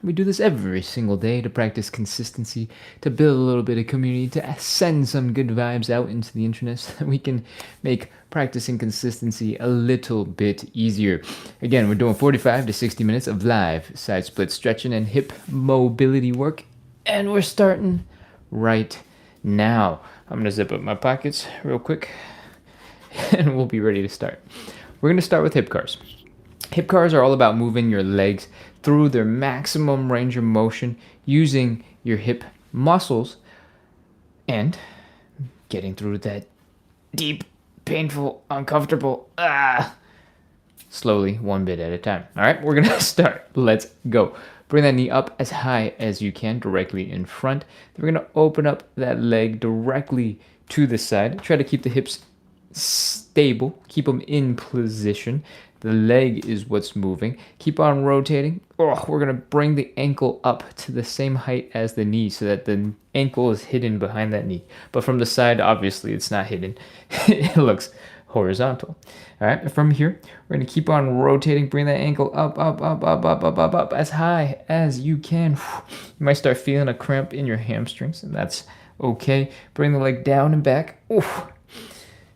We do this every single day to practice consistency, to build a little bit of community, to send some good vibes out into the internet so that we can make practicing consistency a little bit easier. Again, we're doing 45 to 60 minutes of live side split stretching and hip mobility work, and we're starting right now. I'm going to zip up my pockets real quick, and we'll be ready to start. We're going to start with hip cars. Hip cars are all about moving your legs through their maximum range of motion using your hip muscles and getting through that deep, painful, uncomfortable, slowly, one bit at a time. All right, we're going to start. Let's go. Bring that knee up as high as you can, directly in front. Then we're going to open up that leg directly to the side. Try to keep the hips stable, keep them in position. The leg is what's moving. Keep on rotating. Oh, we're going to bring the ankle up to the same height as the knee so that the ankle is hidden behind that knee. But from the side, obviously, it's not hidden. It looks horizontal. All right, from here, we're going to keep on rotating. Bring that ankle up, up, up, up, up, up, up, up, as high as you can. You might start feeling a cramp in your hamstrings, and that's okay. Bring the leg down and back. Oof.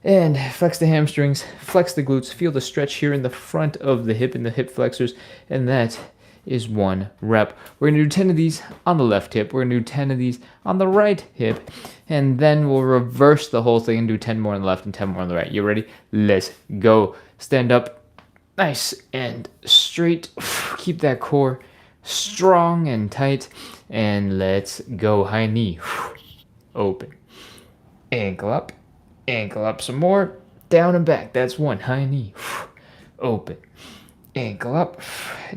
And flex the hamstrings, flex the glutes, feel the stretch here in the front of the hip and the hip flexors, and that is 1 rep. We're going to do 10 of these on the left hip. We're going to do 10 of these on the right hip, and then we'll reverse the whole thing and do 10 more on the left and 10 more on the right. You ready? Let's go. Stand up nice and straight. Keep that core strong and tight, and let's go. High knee. Open. Ankle up. Ankle up some more, down and back. That's 1. High knee, open. Ankle up,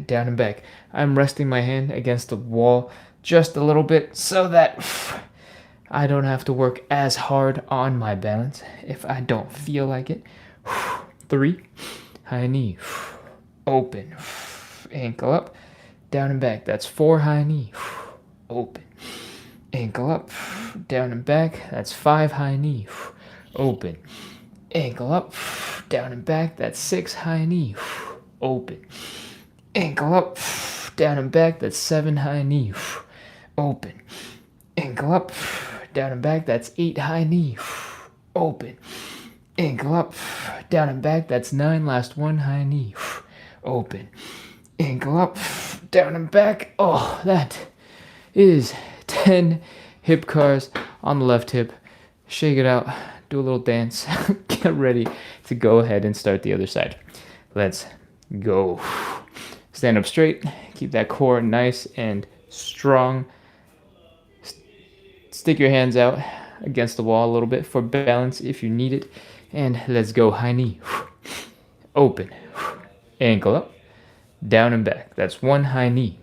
down and back. I'm resting my hand against the wall just a little bit so that I don't have to work as hard on my balance if I don't feel like it. 3, high knee, open. Ankle up, down and back. That's 4, high knee, open. Ankle up, down and back. That's 5, high knee, open. Ankle up, down and back. That's 6, high knee, open. Ankle up, down and back. That's 7, high knee, open. Ankle up, down and back. That's 8, high knee, open. Ankle up, down and back. That's 9, last 1, high knee, open. Ankle up, down and back. Oh, that is 10 hip cars on the left hip. Shake it out. Do a little dance. Get ready to go ahead and start the other side. Let's go. Stand up straight. Keep that core nice and strong. Stick your hands out against the wall a little bit for balance if you need it. And let's go. High knee. Open. Ankle up. Down and back. That's 1, high knee.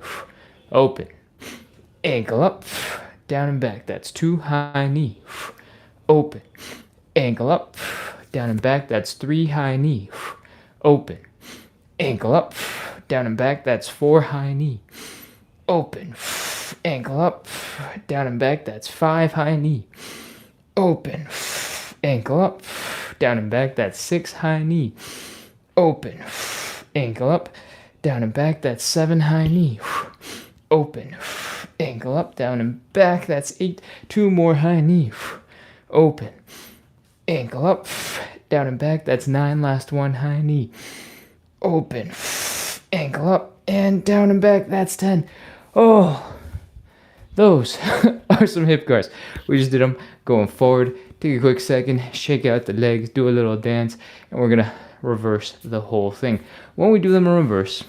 Open. Ankle up. Down and back. That's 2, high knee. Open. Ankle up, down and back. That's 3, high knee. Open. Ankle up, down and back. That's 4, high knee. Open. Ankle up, down and back. That's 5, high knee. Open. Ankle up, down and back. That's 6, high knee. Open. Ankle up, down and back. That's 7, high knee. Open. Ankle up, down and back. That's 8. 2 more, high knee. Open. Ankle up, down and back. That's 9, last 1, high knee. Open. Ankle up and down and back. That's 10. Oh, those are some hip cars. We just did them going forward. Take a quick second, shake out the legs, do a little dance, and we're going to reverse the whole thing. When we do them in reverse,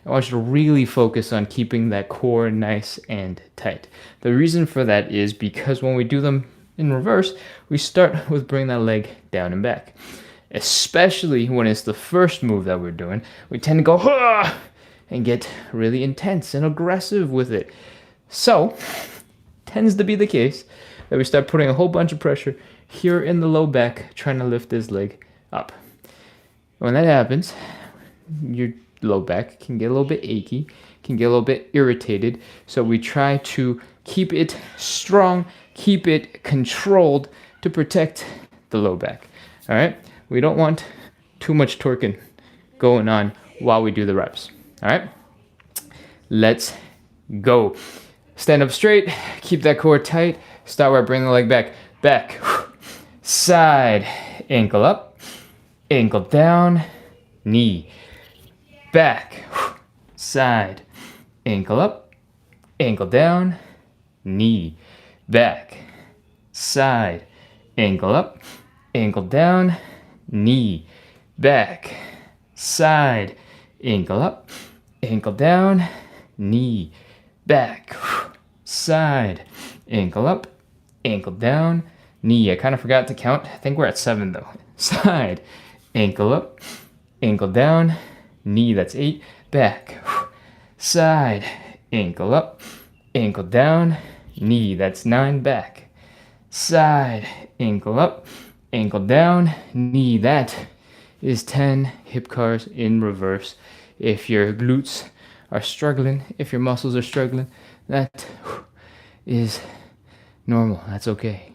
I want you to really focus on keeping that core nice and tight. The reason for that is because when we do them in reverse, we start with bringing that leg down and back. Especially when it's the first move that we're doing, we tend to go and get really intense and aggressive with it. So, tends to be the case that we start putting a whole bunch of pressure here in the low back, trying to lift this leg up. When that happens, your low back can get a little bit achy, can get a little bit irritated. So we try to keep it strong, keep it controlled to protect the low back. All right? We don't want too much torquing going on while we do the reps. All right? Let's go. Stand up straight, keep that core tight. Start by bringing the leg back. Back, side, ankle up, ankle down, knee. Back, side, ankle up, ankle down, knee. Back, side, ankle up, ankle down, knee. Back, side, ankle up, ankle down, knee. Back, side, ankle up, ankle down, knee. I kind of forgot to count. I think we're at 7 though. Side, ankle up, ankle down, knee. That's 8. Back, side, ankle up, ankle down, knee. That's 9. Back, side, ankle up, ankle down, knee. That is 10 hip cars in reverse. If your glutes are struggling, if your muscles are struggling, that is normal. That's okay.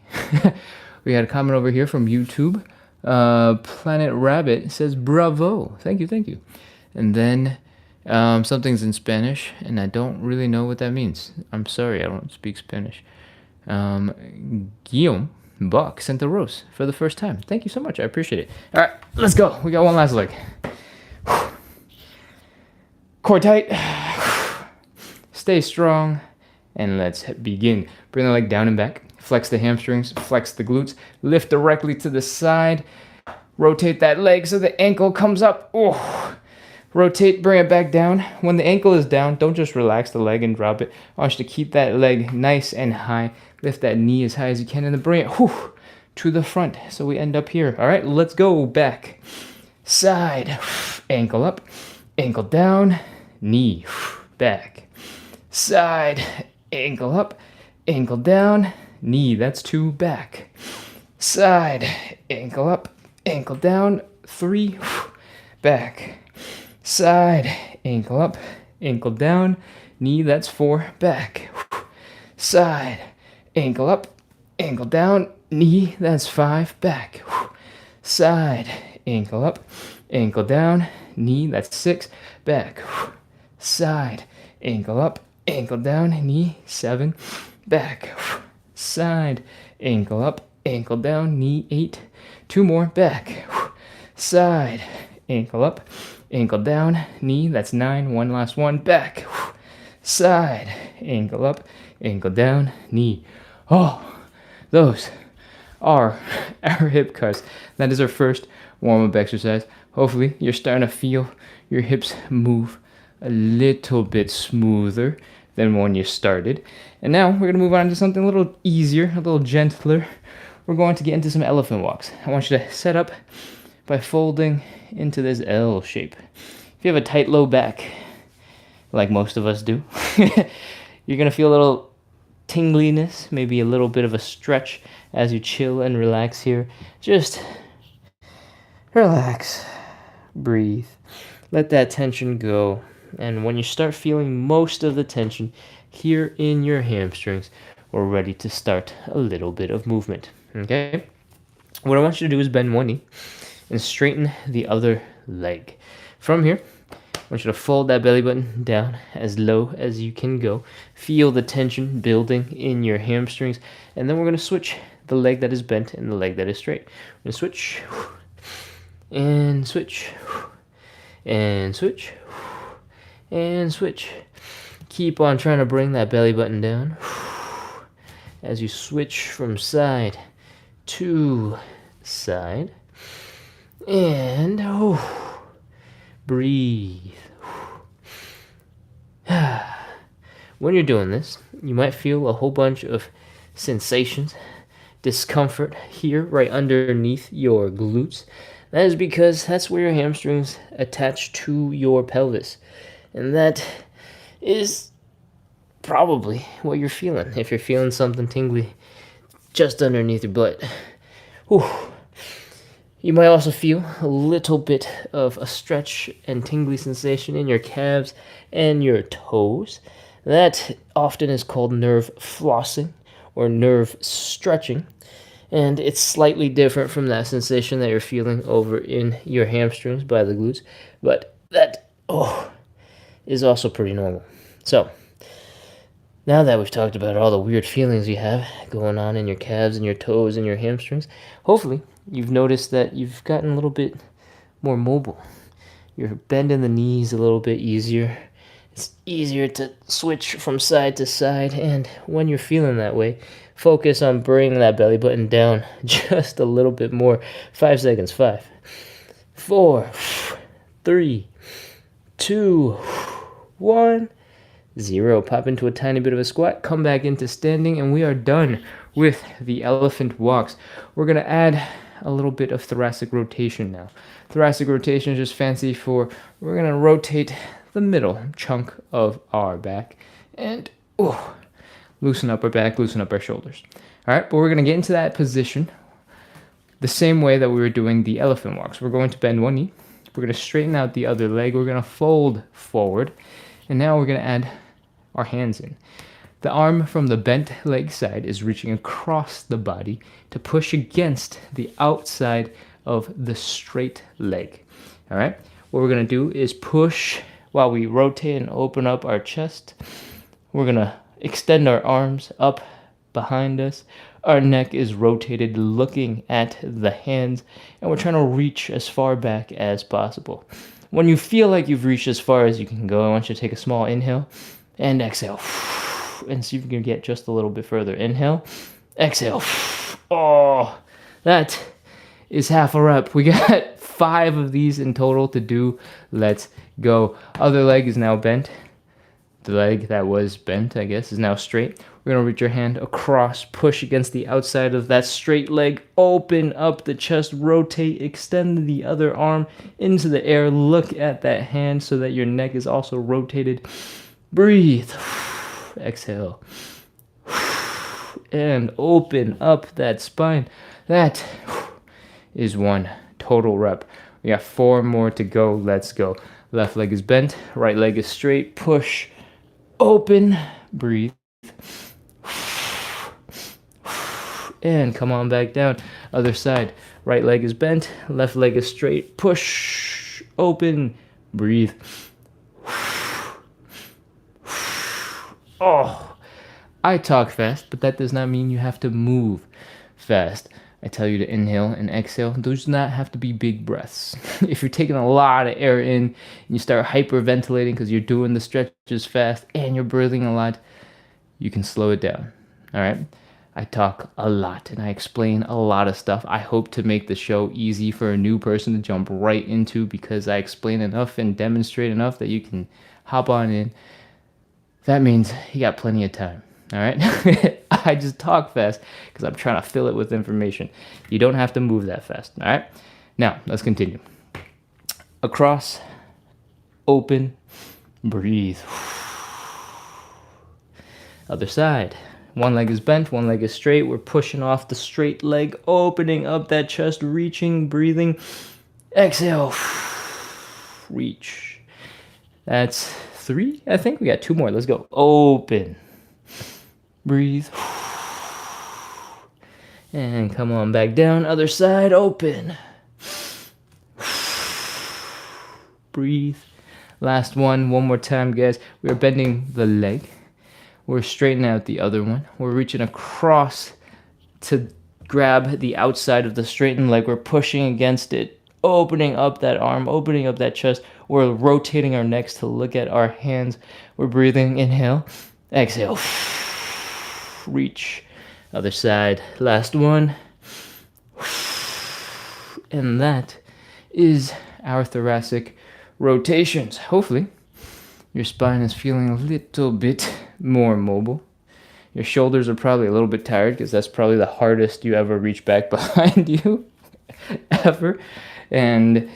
We had a comment over here from YouTube. Planet Rabbit says, bravo. Thank you, thank you. And then something's in Spanish, and I don't really know what that means. I'm sorry, I don't speak Spanish. Guillaume Buck sent a rose for the first time. Thank you so much. I appreciate it. All right, let's go. We got one last leg. Core tight. Stay strong. And let's begin. Bring the leg down and back. Flex the hamstrings. Flex the glutes. Lift directly to the side. Rotate that leg so the ankle comes up. Oh. Rotate, bring it back down. When the ankle is down, don't just relax the leg and drop it. I want you to keep that leg nice and high. Lift that knee as high as you can and then bring it to the front. So we end up here. All right, let's go. Back, side, ankle up, ankle down, knee, back, side, ankle up, ankle down, knee. That's 2. Back, side, ankle up, ankle down, 3. Back, side, ankle up, ankle down, knee. That's 4. Back, side, ankle up, ankle down, knee. That's 5. Back, side, ankle up, ankle down, knee. That's 6. Back, side, ankle up, ankle down, knee. 7. Back, side, ankle up, ankle down, knee. 8. 2 more. Back, side, ankle up, ankle down, knee. That's 9. One last one. Back, side, ankle up, ankle down, knee. Oh, those are our hip cars. That is our first warm-up exercise. Hopefully, you're starting to feel your hips move a little bit smoother than when you started. And now we're going to move on to something a little easier, a little gentler. We're going to get into some elephant walks. I want you to set up by folding into this L shape. If you have a tight low back, like most of us do, you're going to feel a little tingliness, maybe a little bit of a stretch as you chill and relax here. Just relax, breathe, let that tension go. And when you start feeling most of the tension here in your hamstrings, we're ready to start a little bit of movement. Okay? What I want you to do is bend one knee and straighten the other leg. From here, I want you to fold that belly button down as low as you can go. Feel the tension building in your hamstrings. And then we're going to switch the leg that is bent and the leg that is straight. We're going to switch and switch and switch and switch. Keep on trying to bring that belly button down as you switch from side to side. And breathe. When you're doing this, you might feel a whole bunch of sensations, discomfort here right underneath your glutes. That is because that's where your hamstrings attach to your pelvis. And that is probably what you're feeling. If you're feeling something tingly just underneath your butt. You might also feel a little bit of a stretch and tingly sensation in your calves and your toes. That often is called nerve flossing or nerve stretching. And it's slightly different from that sensation that you're feeling over in your hamstrings by the glutes. But that, is also pretty normal. So, Now that we've talked about all the weird feelings you have going on in your calves and your toes and your hamstrings, hopefully you've noticed that you've gotten a little bit more mobile. You're bending the knees a little bit easier. It's easier to switch from side to side, and when you're feeling that way, focus on bringing that belly button down just a little bit more. 5 seconds. 5, 4, 3, 2, 1. 0. Pop into a tiny bit of a squat, come back into standing, and we are done with the elephant walks. We're going to add a little bit of thoracic rotation now. Thoracic rotation is just fancy for we're going to rotate the middle chunk of our back and loosen up our back, loosen up our shoulders. All right, but we're going to get into that position the same way that we were doing the elephant walks. We're going to bend one knee. We're going to straighten out the other leg. We're going to fold forward. And now we're going to add our hands in. The arm from the bent leg side is reaching across the body to push against the outside of the straight leg. All right? What we're going to do is push while we rotate and open up our chest. We're going to extend our arms up behind us. Our neck is rotated looking at the hands, and we're trying to reach as far back as possible. When you feel like you've reached as far as you can go, I want you to take a small inhale and exhale. And see if you can get just a little bit further. Inhale, exhale. Oh, that is half a rep. We got 5 of these in total to do. Let's go. Other leg is now bent. The leg that was bent, I guess, is now straight. We're going to reach your hand across, push against the outside of that straight leg, open up the chest, rotate, extend the other arm into the air. Look at that hand so that your neck is also rotated. Breathe. Exhale. And open up that spine. That is 1 total rep. We got 4 more to go. Let's go. Left leg is bent. Right leg is straight. Push. Open. Breathe. And come on back down. Other side. Right leg is bent. Left leg is straight. Push. Open. Breathe. Oh, I talk fast, but that does not mean you have to move fast. I tell you to inhale and exhale. Those do not have to be big breaths. If you're taking a lot of air in and you start hyperventilating because you're doing the stretches fast and you're breathing a lot, you can slow it down. All right? I talk a lot and I explain a lot of stuff. I hope to make the show easy for a new person to jump right into because I explain enough and demonstrate enough that you can hop on in. That means you got plenty of time. All right? I just talk fast because I'm trying to fill it with information. You don't have to move that fast. All right? Now, let's continue. Across, open, breathe. Other side. One leg is bent, one leg is straight. We're pushing off the straight leg, opening up that chest, reaching, breathing. Exhale. Reach. That's 3, I think. We got 2 more. Let's go. Open. Breathe. And come on back down. Other side. Open. Breathe. Last one. One more time, guys. We are bending the leg. We're straightening out the other one. We're reaching across to grab the outside of the straightened leg. We're pushing against it, opening up that arm, opening up that chest. We're rotating our necks to look at our hands. We're breathing. Inhale. Exhale. Reach. Other side. Last one. And that is our thoracic rotations. Hopefully, your spine is feeling a little bit more mobile. Your shoulders are probably a little bit tired because that's probably the hardest you ever reach back behind you ever. And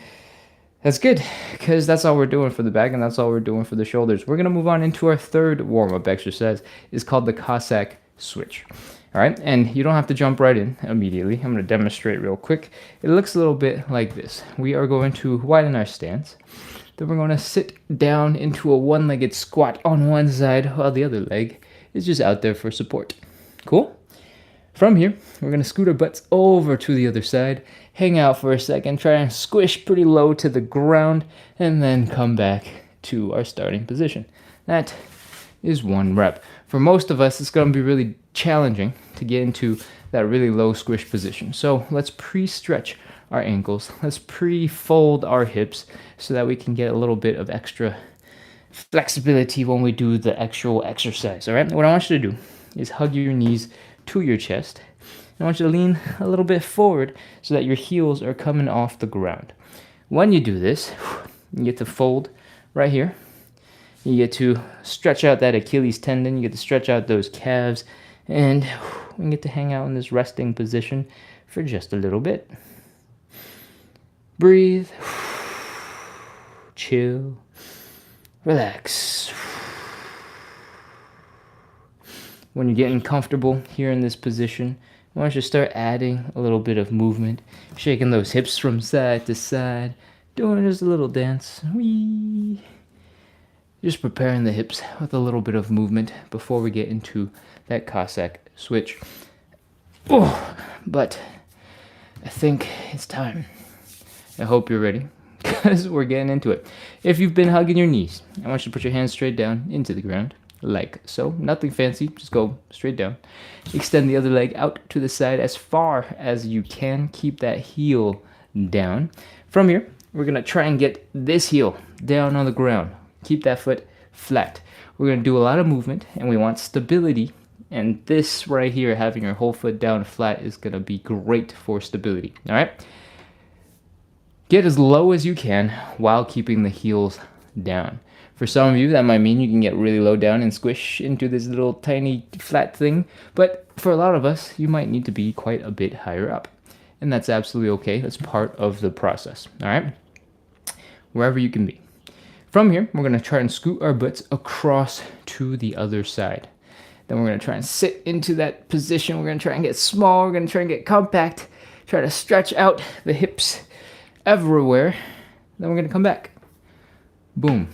that's good because that's all we're doing for the back and that's all we're doing for the shoulders. We're going to move on into our third warm-up exercise. It's called the Cossack switch. All right, and you don't have to jump right in immediately. I'm going to demonstrate real quick. It looks a little bit like this. We are going to widen our stance. Then we're going to sit down into a one-legged squat on one side while the other leg is just out there for support. Cool? From here, we're going to scoot our butts over to the other side, hang out for a second, try and squish pretty low to the ground, and then come back to our starting position. That is 1 rep. For most of us, it's going to be really challenging to get into that really low squish position. So let's pre-stretch our ankles. Let's pre-fold our hips so that we can get a little bit of extra flexibility when we do the actual exercise. All right, what I want you to do is hug your knees to your chest. I want you to lean a little bit forward so that your heels are coming off the ground. When you do this, you get to fold right here. You get to stretch out that Achilles tendon. You get to stretch out those calves. And we get to hang out in this resting position for just a little bit. Breathe. Chill. Relax. When you're getting comfortable here in this position, I want you to start adding a little bit of movement, shaking those hips from side to side, doing just a little dance. Whee! Just preparing the hips with a little bit of movement before we get into that Cossack switch. Oh, but I think it's time. I hope you're ready, because we're getting into it. If you've been hugging your knees, I want you to put your hands straight down into the ground, like so. Nothing fancy, just go straight down. Extend the other leg out to the side as far as you can. Keep that heel down. From here, we're going to try and get this heel down on the ground. Keep that foot flat. We're going to do a lot of movement, and we want stability. And this right here, having your whole foot down flat, is going to be great for stability. All right? Get as low as you can while keeping the heels down. For some of you, that might mean you can get really low down and squish into this little tiny flat thing. But for a lot of us, you might need to be quite a bit higher up. And that's absolutely okay. That's part of the process. All right? Wherever you can be. From here, we're going to try and scoot our butts across to the other side. Then we're going to try and sit into that position. We're going to try and get small. We're going to try and get compact. Try to stretch out the hips everywhere. Then we're going to come back. Boom.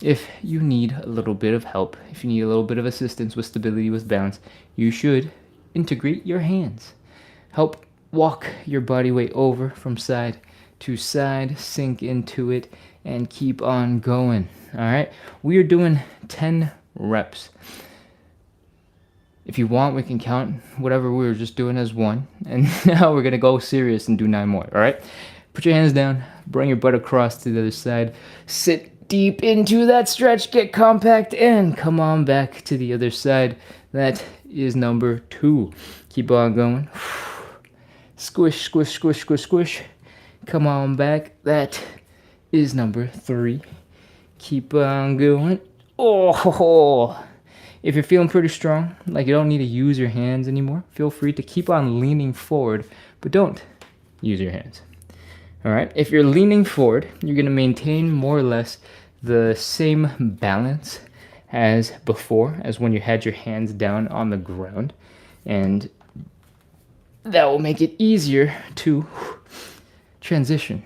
If you need a little bit of help, if you need a little bit of assistance with stability, with balance, you should integrate your hands. Help walk your body weight over from side to side, sink into it, and keep on going. All right? We are doing 10 reps. If you want, we can count whatever we were just doing as one. And now we're going to go serious and do 9 more. All right? Put your hands down. Bring your butt across to the other side. Sit deep into that stretch. Get compact and come on back to the other side. That is number 2. Keep on going. Squish, squish, squish, squish, squish. Come on back. That is number 3. Keep on going. Oh, if you're feeling pretty strong, like you don't need to use your hands anymore, feel free to keep on leaning forward, but don't use your hands. All right. If you're leaning forward, you're going to maintain more or less the same balance as before, as when you had your hands down on the ground. And that will make it easier to transition.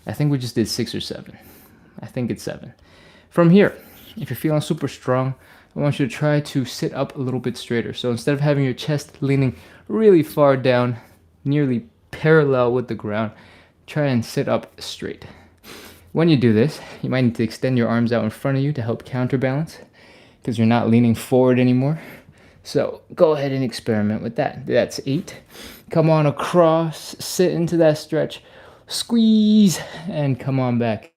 I think we just did 6 or 7. I think it's 7. From here, if you're feeling super strong, I want you to try to sit up a little bit straighter. So instead of having your chest leaning really far down, nearly parallel with the ground, try and sit up straight. When you do this, you might need to extend your arms out in front of you to help counterbalance, because you're not leaning forward anymore. So go ahead and experiment with that. That's 8. Come on across, sit into that stretch, squeeze, and come on back.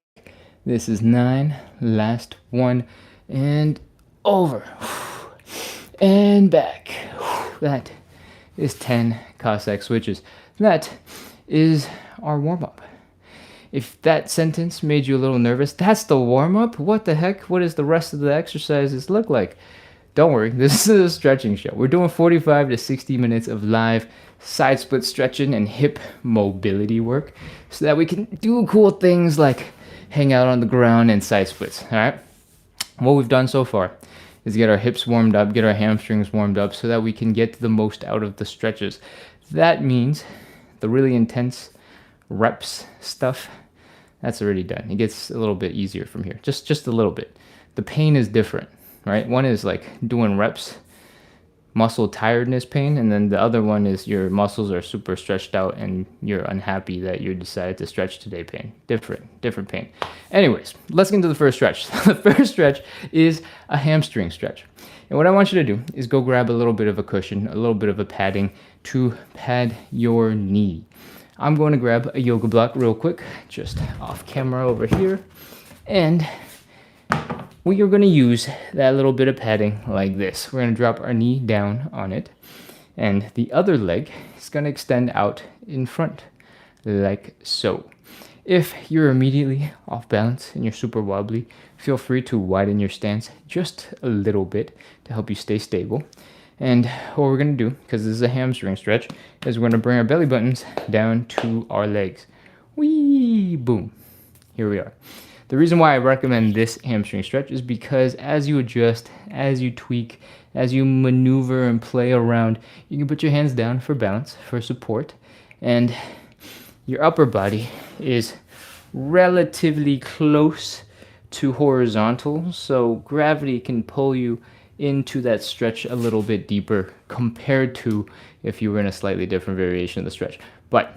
This is 9, last one, and over, and back. That is 10 Cossack switches. That is our warm-up. If that sentence made you a little nervous, that's the warm-up? What the heck? What does the rest of the exercises look like? Don't worry, this is a stretching show. We're doing 45 to 60 minutes of live side split stretching and hip mobility work so that we can do cool things like hang out on the ground and side splits. All right? What we've done so far is get our hips warmed up, get our hamstrings warmed up so that we can get the most out of the stretches. That means the really intense reps stuff, that's already done. It gets a little bit easier from here, just a little bit. The pain is different, right? One is like doing reps, muscle tiredness pain, and then the other one is your muscles are super stretched out and you're unhappy that you decided to stretch today pain. Different pain. Anyways, let's get into the first stretch. The first stretch is a hamstring stretch. And what I want you to do is go grab a little bit of a cushion, a little bit of a padding to pad your knee. I'm going to grab a yoga block real quick, just off camera over here. And we are going to use that little bit of padding like this. We're going to drop our knee down on it. And the other leg is going to extend out in front, like so. If you're immediately off balance and you're super wobbly, feel free to widen your stance just a little bit to help you stay stable. And what we're going to do, because this is a hamstring stretch, is we're going to bring our belly buttons down to our legs. Whee! Boom. Here we are. The reason why I recommend this hamstring stretch is because as you adjust, as you tweak, as you maneuver and play around, you can put your hands down for balance, for support, and your upper body is relatively close to horizontal, so gravity can pull you into that stretch a little bit deeper compared to if you were in a slightly different variation of the stretch. But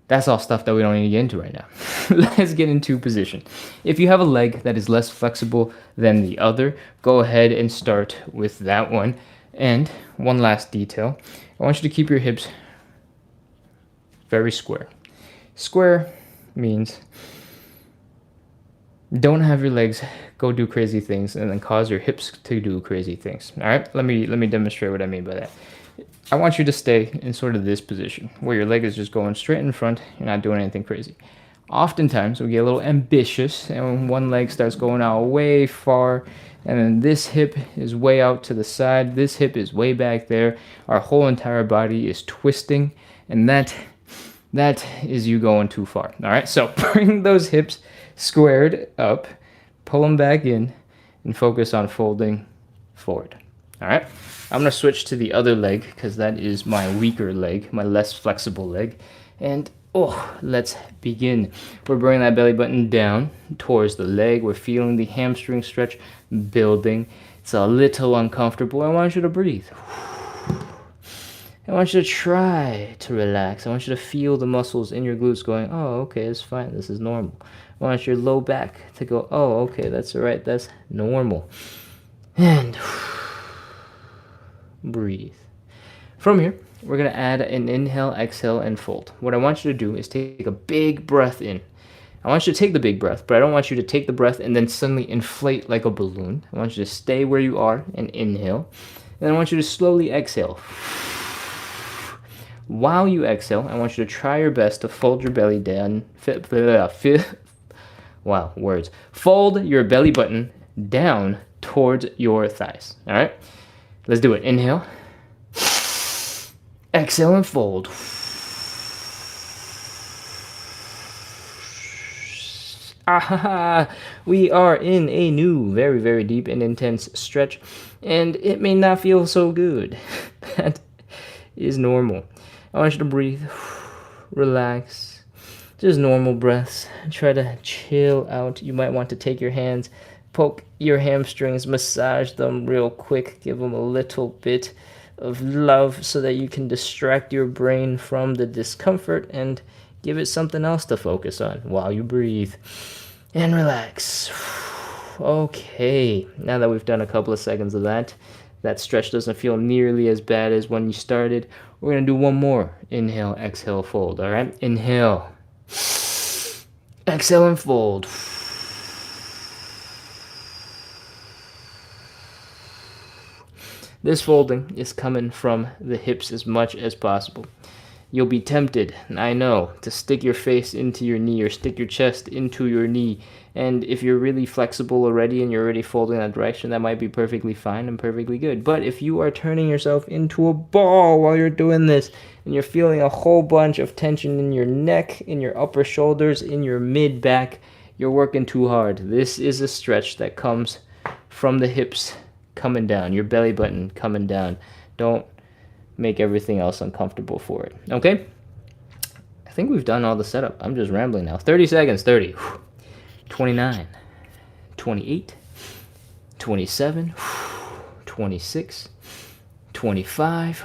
that's all stuff that we don't need to get into right now. Let's get into position. If you have a leg that is less flexible than the other, go ahead and start with that one. And one last detail, I want you to keep your hips very square. Square means don't have your legs go do crazy things and then cause your hips to do crazy things. All right, let me demonstrate what I mean by that. I want you to stay in sort of this position where your leg is just going straight in front. You're not doing anything crazy. Oftentimes we get a little ambitious and one leg starts going out way far, and then this hip is way out to the side, this hip is way back there, our whole entire body is twisting, and that is you going too far. All right, so bring those hips squared up, pull them back in, and focus on folding forward. All right, I'm gonna switch to the other leg because that is my weaker leg, my less flexible leg. And let's begin. We're bringing that belly button down towards the leg. We're feeling the hamstring stretch building. It's a little uncomfortable. I want you to breathe. I want you to try to relax. I want you to feel the muscles in your glutes going, oh, okay, it's fine. This is normal. I want your low back to go, oh, okay, that's all right. That's normal. And breathe. From here, we're going to add an inhale, exhale, and fold. What I want you to do is take a big breath in. I want you to take the big breath, but I don't want you to take the breath and then suddenly inflate like a balloon. I want you to stay where you are and inhale. And I want you to slowly exhale. While you exhale, I want you to try your best to fold your belly down. Wow, words. Fold your belly button down towards your thighs. All right? Let's do it. Inhale. Exhale and fold. We are in a new, very, very deep and intense stretch, and it may not feel so good. That is normal. I want you to breathe, relax, just normal breaths. Try to chill out. You might want to take your hands, poke your hamstrings, massage them real quick, give them a little bit of love so that you can distract your brain from the discomfort and give it something else to focus on while you breathe and relax. Okay, now that we've done a couple of seconds of that stretch doesn't feel nearly as bad as when you started. We're going to do one more. Inhale, exhale, fold. All right, inhale, exhale, and fold. This folding is coming from the hips as much as possible. You'll be tempted, I know, to stick your face into your knee or stick your chest into your knee. And if you're really flexible already and you're already folding that direction, that might be perfectly fine and perfectly good. But if you are turning yourself into a ball while you're doing this, and you're feeling a whole bunch of tension in your neck, in your upper shoulders, in your mid-back, you're working too hard. This is a stretch that comes from the hips coming down, your belly button coming down. Don't make everything else uncomfortable for it. Okay? I think we've done all the setup. I'm just rambling now. 30 seconds. 30. 29. 28. 27. 26. 25.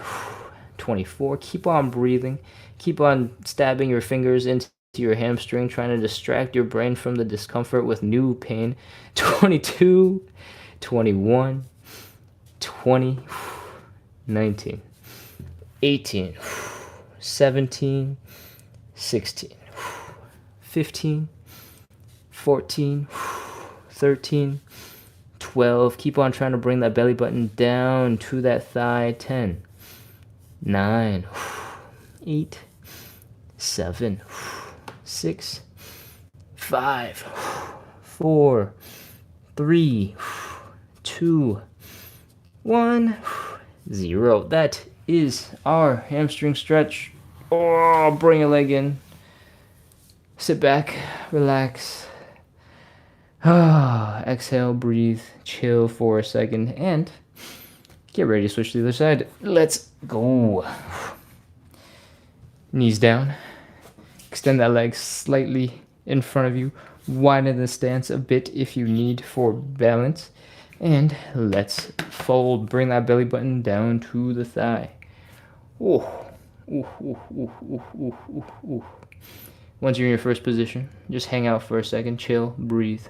24. Keep on breathing. Keep on stabbing your fingers into your hamstring, trying to distract your brain from the discomfort with new pain. 22. 21, 20, 19, 18, 17, 16, 15, 14, 13, 12. Keep on trying to bring that belly button down to that thigh. 10, 9, 8, 7, 6, 5, 4, 3, 2, 1, 0. That is our hamstring stretch. Oh, bring a leg in. Sit back, relax. Exhale, breathe, chill for a second, and get ready to switch to the other side. Let's go. Knees down. Extend that leg slightly in front of you. Widen the stance a bit if you need for balance. And let's fold. Bring that belly button down to the thigh. Ooh. Ooh, ooh, ooh, ooh, ooh, ooh, ooh. Once you're in your first position, just hang out for a second, chill, breathe.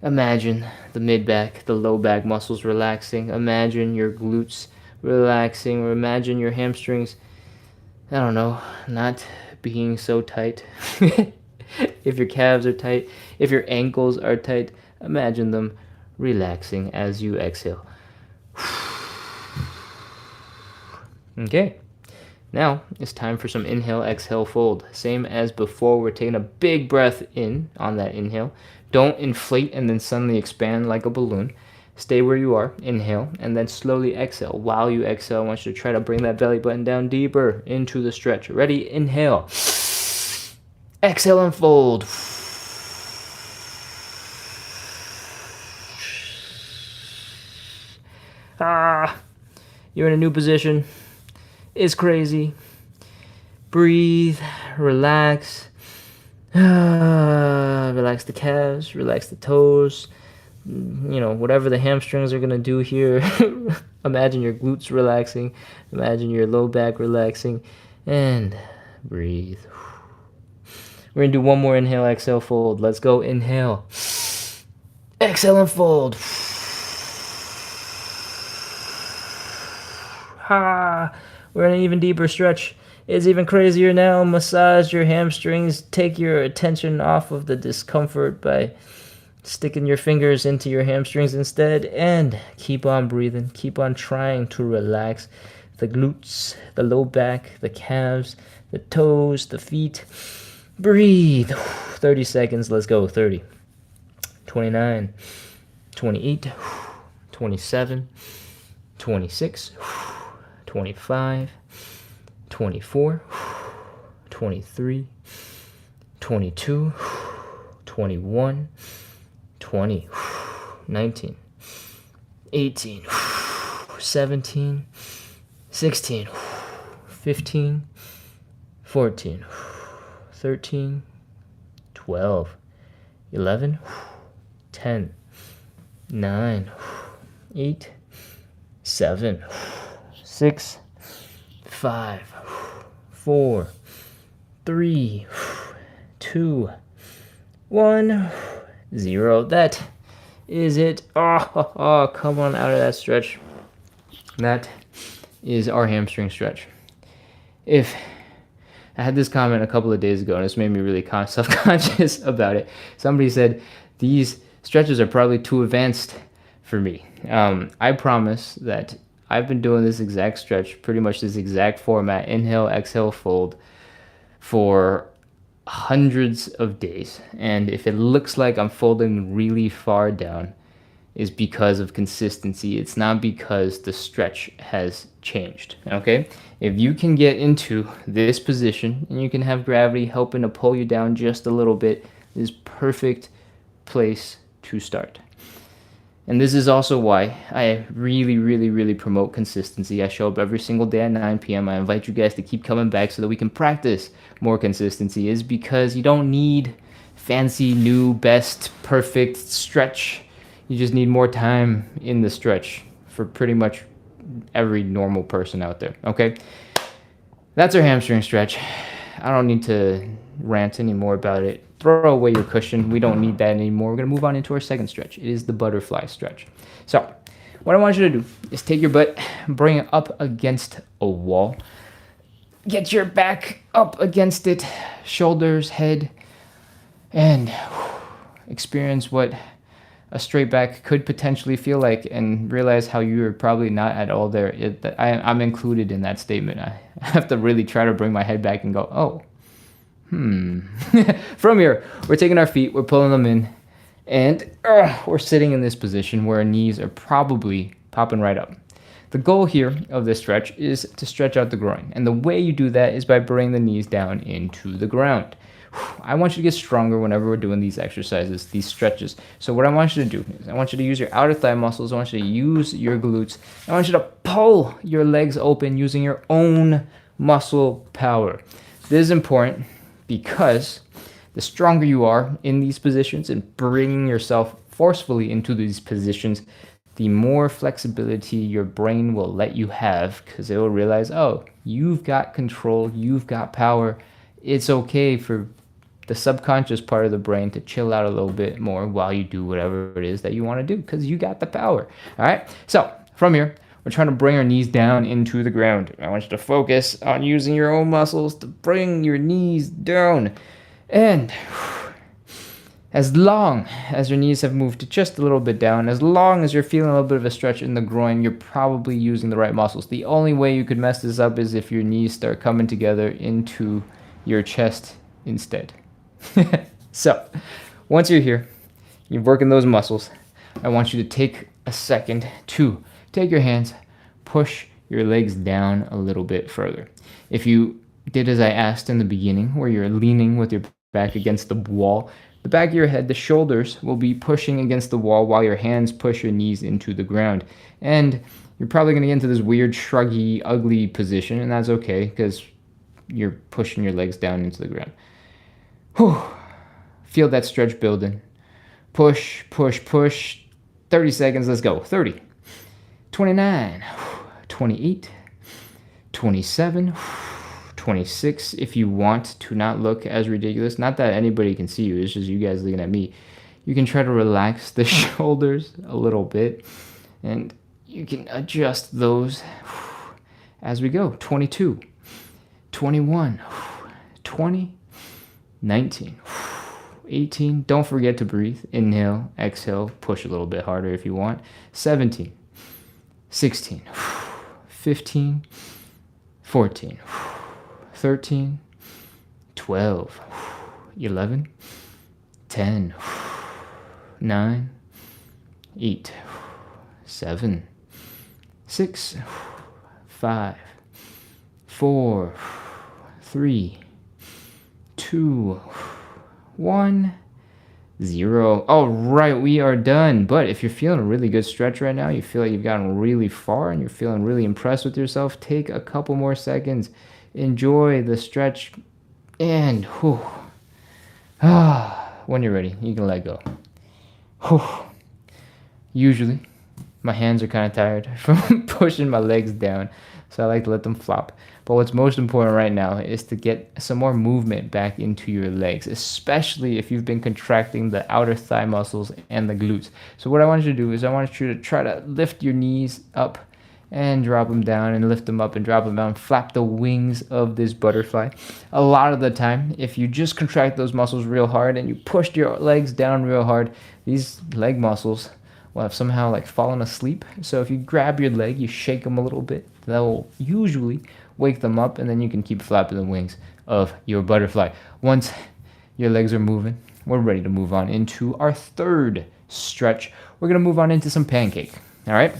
Imagine the mid-back, the low back muscles relaxing. Imagine your glutes relaxing, or imagine your hamstrings, I don't know, not being so tight. If your calves are tight, if your ankles are tight, imagine them relaxing as you exhale. Okay. Now, it's time for some inhale, exhale, fold. Same as before, we're taking a big breath in on that inhale. Don't inflate and then suddenly expand like a balloon. Stay where you are, inhale, and then slowly exhale. While you exhale, I want you to try to bring that belly button down deeper into the stretch. Ready? Inhale. Exhale and fold. You're in a new position. It's crazy. Breathe, relax. Relax the calves, relax the toes. You know, whatever the hamstrings are going to do here. Imagine your glutes relaxing. Imagine your low back relaxing. And breathe. We're going to do one more inhale, exhale, fold. Let's go. Inhale. Exhale and fold. We're in an even deeper stretch. It's even crazier now. Massage your hamstrings. Take your attention off of the discomfort by sticking your fingers into your hamstrings instead. And keep on breathing. Keep on trying to relax the glutes, the low back, the calves, the toes, the feet. Breathe. 30 seconds. Let's go. 30, 29, 28, 27, 26, 25, 24, 23, 22, 21, 20, 19, 18, 17, 16, 15, 14, 13, 12, 11, 10, 9, 8, 7, 6, 5, 4, 3, 2, 1, 0. That is it. Come on out of that stretch. That is our hamstring stretch. If I had this comment a couple of days ago, and it's made me really self-conscious about it. Somebody said, these stretches are probably too advanced for me. I promise that I've been doing this exact stretch, pretty much this exact format, inhale, exhale, fold, for hundreds of days. And if it looks like I'm folding really far down, is because of consistency. It's not because the stretch has changed, okay? If you can get into this position and you can have gravity helping to pull you down just a little bit, this is perfect place to start. And this is also why I really promote consistency. I show up every single day at 9 p.m. I invite you guys to keep coming back so that we can practice more consistency, is because you don't need fancy, new, best, perfect stretch. You just need more time in the stretch for pretty much every normal person out there, okay? That's our hamstring stretch. I don't need to rant anymore about it. throw away your cushion. We don't need that anymore. We're going to move on into our second stretch. It is the butterfly stretch. So what I want you to do is take your butt, bring it up against a wall. Get your back up against it, shoulders, head, and experience what a straight back could potentially feel like, and realize how you're probably not at all there. I'm included in that statement. I have to really try to bring my head back and go, oh, From here, we're taking our feet, we're pulling them in, and we're sitting in this position where our knees are probably popping right up. The goal here of this stretch is to stretch out the groin, and the way you do that is by bringing the knees down into the ground. I want you to get stronger whenever we're doing these exercises, these stretches. So what I want you to do is I want you to use your outer thigh muscles. I want you to use your glutes. I want you to pull your legs open using your own muscle power. This is important because the stronger you are in these positions and bringing yourself forcefully into these positions, the more flexibility your brain will let you have, because it will realize, oh, you've got control, you've got power. It's okay for the subconscious part of the brain to chill out a little bit more while you do whatever it is that you want to do, because you got the power. All right. So from here, we're trying to bring our knees down into the ground. I want you to focus on using your own muscles to bring your knees down. And as long as your knees have moved just a little bit down, as long as you're feeling a little bit of a stretch in the groin, you're probably using the right muscles. The only way you could mess this up is if your knees start coming together into your chest instead. So once you're here, you're working those muscles, I want you to take a second to take your hands, push your legs down a little bit further. If you did as I asked in the beginning, where you're leaning with your back against the wall, the back of your head, the shoulders will be pushing against the wall while your hands push your knees into the ground. And you're probably going to get into this weird, shruggy, ugly position, and that's okay because you're pushing your legs down into the ground. Whew. Feel that stretch building. Push, push, push. 30 seconds, let's go. 30, 29, 28, 27, 26. If you want to not look as ridiculous, not that anybody can see you, it's just you guys looking at me. You can try to relax the shoulders a little bit, and you can adjust those as we go. 22, 21, 20, 19, 18. Don't forget to breathe. Inhale, exhale, push a little bit harder if you want. 17, 16, 15, 14, 13, 12, 11, 10, 9, 8, 7, 6, 5, 4, 3, 2, 1, 0. All right, we are done. But if you're feeling a really good stretch right now, you feel like you've gotten really far and you're feeling really impressed with yourself, take a couple more seconds, enjoy the stretch, and when you're ready, you can let go. Usually, my hands are kind of tired from pushing my legs down, so I like to let them flop. But what's most important right now is to get some more movement back into your legs, especially if you've been contracting the outer thigh muscles and the glutes. So what I want you to do is I want you to try to lift your knees up and drop them down, and lift them up and drop them down. Flap the wings of this butterfly. A lot of the time, if you just contract those muscles real hard and you push your legs down real hard, these leg muscles will have somehow like fallen asleep. So if you grab your leg, you shake them a little bit, that will usually wake them up, and then you can keep flapping the wings of your butterfly. Once your legs are moving, we're ready to move on into our third stretch. We're going to move on into some pancake. All right?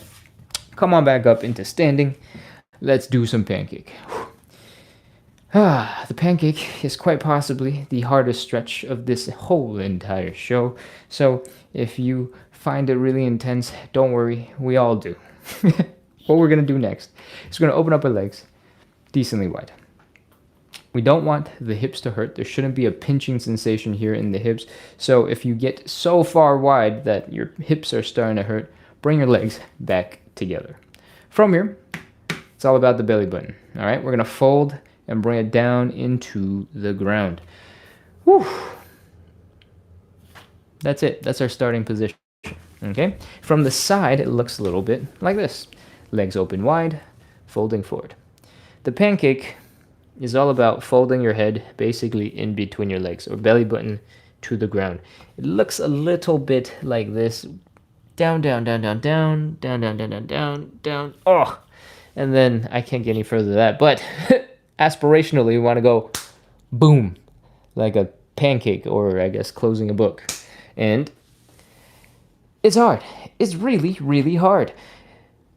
Come on back up into standing. Let's do some pancake. The pancake is quite possibly the hardest stretch of this whole entire show. So if you find it really intense, don't worry, we all do. What we're going to do next is we're going to open up our legs decently wide. We don't want the hips to hurt. There shouldn't be a pinching sensation here in the hips. So if you get so far wide that your hips are starting to hurt, bring your legs back together. From here, it's all about the belly button. All right, we're going to fold and bring it down into the ground. Whew. That's it. That's our starting position. Okay? From the side, it looks a little bit like this. Legs open wide, folding forward. The pancake is all about folding your head basically in between your legs, or belly button to the ground. It looks a little bit like this. Down, down, down, down, down, down, down, down, down, down, down. Oh! And then I can't get any further than that. But aspirationally, we want to go boom, like a pancake, or I guess closing a book. And it's hard. It's really, really hard.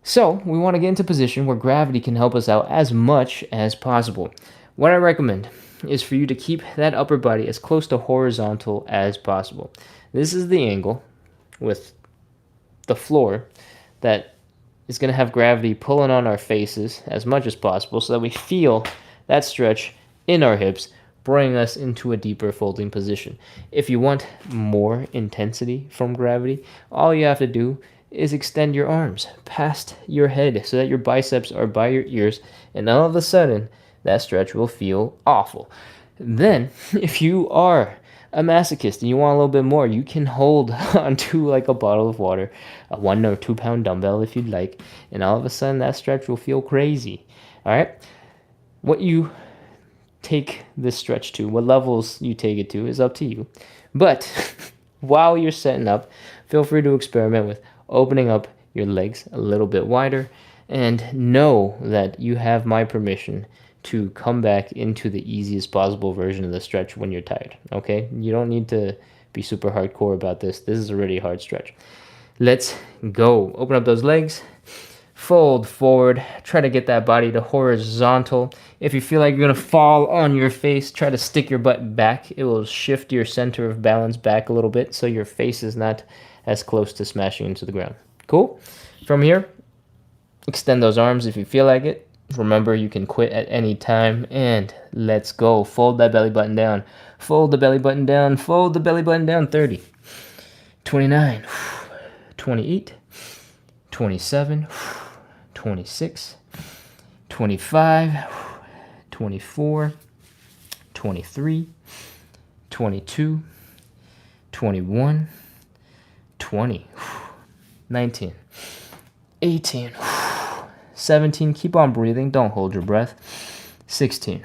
So we want to get into a position where gravity can help us out as much as possible. What I recommend is for you to keep that upper body as close to horizontal as possible. This is the angle with the floor that is going to have gravity pulling on our faces as much as possible so that we feel that stretch in our hips, bringing us into a deeper folding position. If you want more intensity from gravity, all you have to do is extend your arms past your head so that your biceps are by your ears, and all of a sudden that stretch will feel awful. Then, if you are a masochist and you want a little bit more, you can hold onto like a bottle of water, a 1 or 2 pound dumbbell if you'd like, and all of a sudden that stretch will feel crazy. All right? What you take this stretch to, what levels you take it to, is up to you. But while you're setting up, feel free to experiment with opening up your legs a little bit wider, and know that you have my permission to come back into the easiest possible version of the stretch when you're tired. Okay? You don't need to be super hardcore about this. This is a really hard stretch. Let's go. Open up those legs. Fold forward. Try to get that body to horizontal. If you feel like you're going to fall on your face, try to stick your butt back. It will shift your center of balance back a little bit so your face is not as close to smashing into the ground. Cool? From here, extend those arms if you feel like it. Remember, you can quit at any time, and let's go. Fold that belly button down. Fold the belly button down. Fold the belly button down. 30, 29, 28, 27, 26, 25, 24, 23, 22, 21, 20, 19, 18, 17, keep on breathing, don't hold your breath, 16,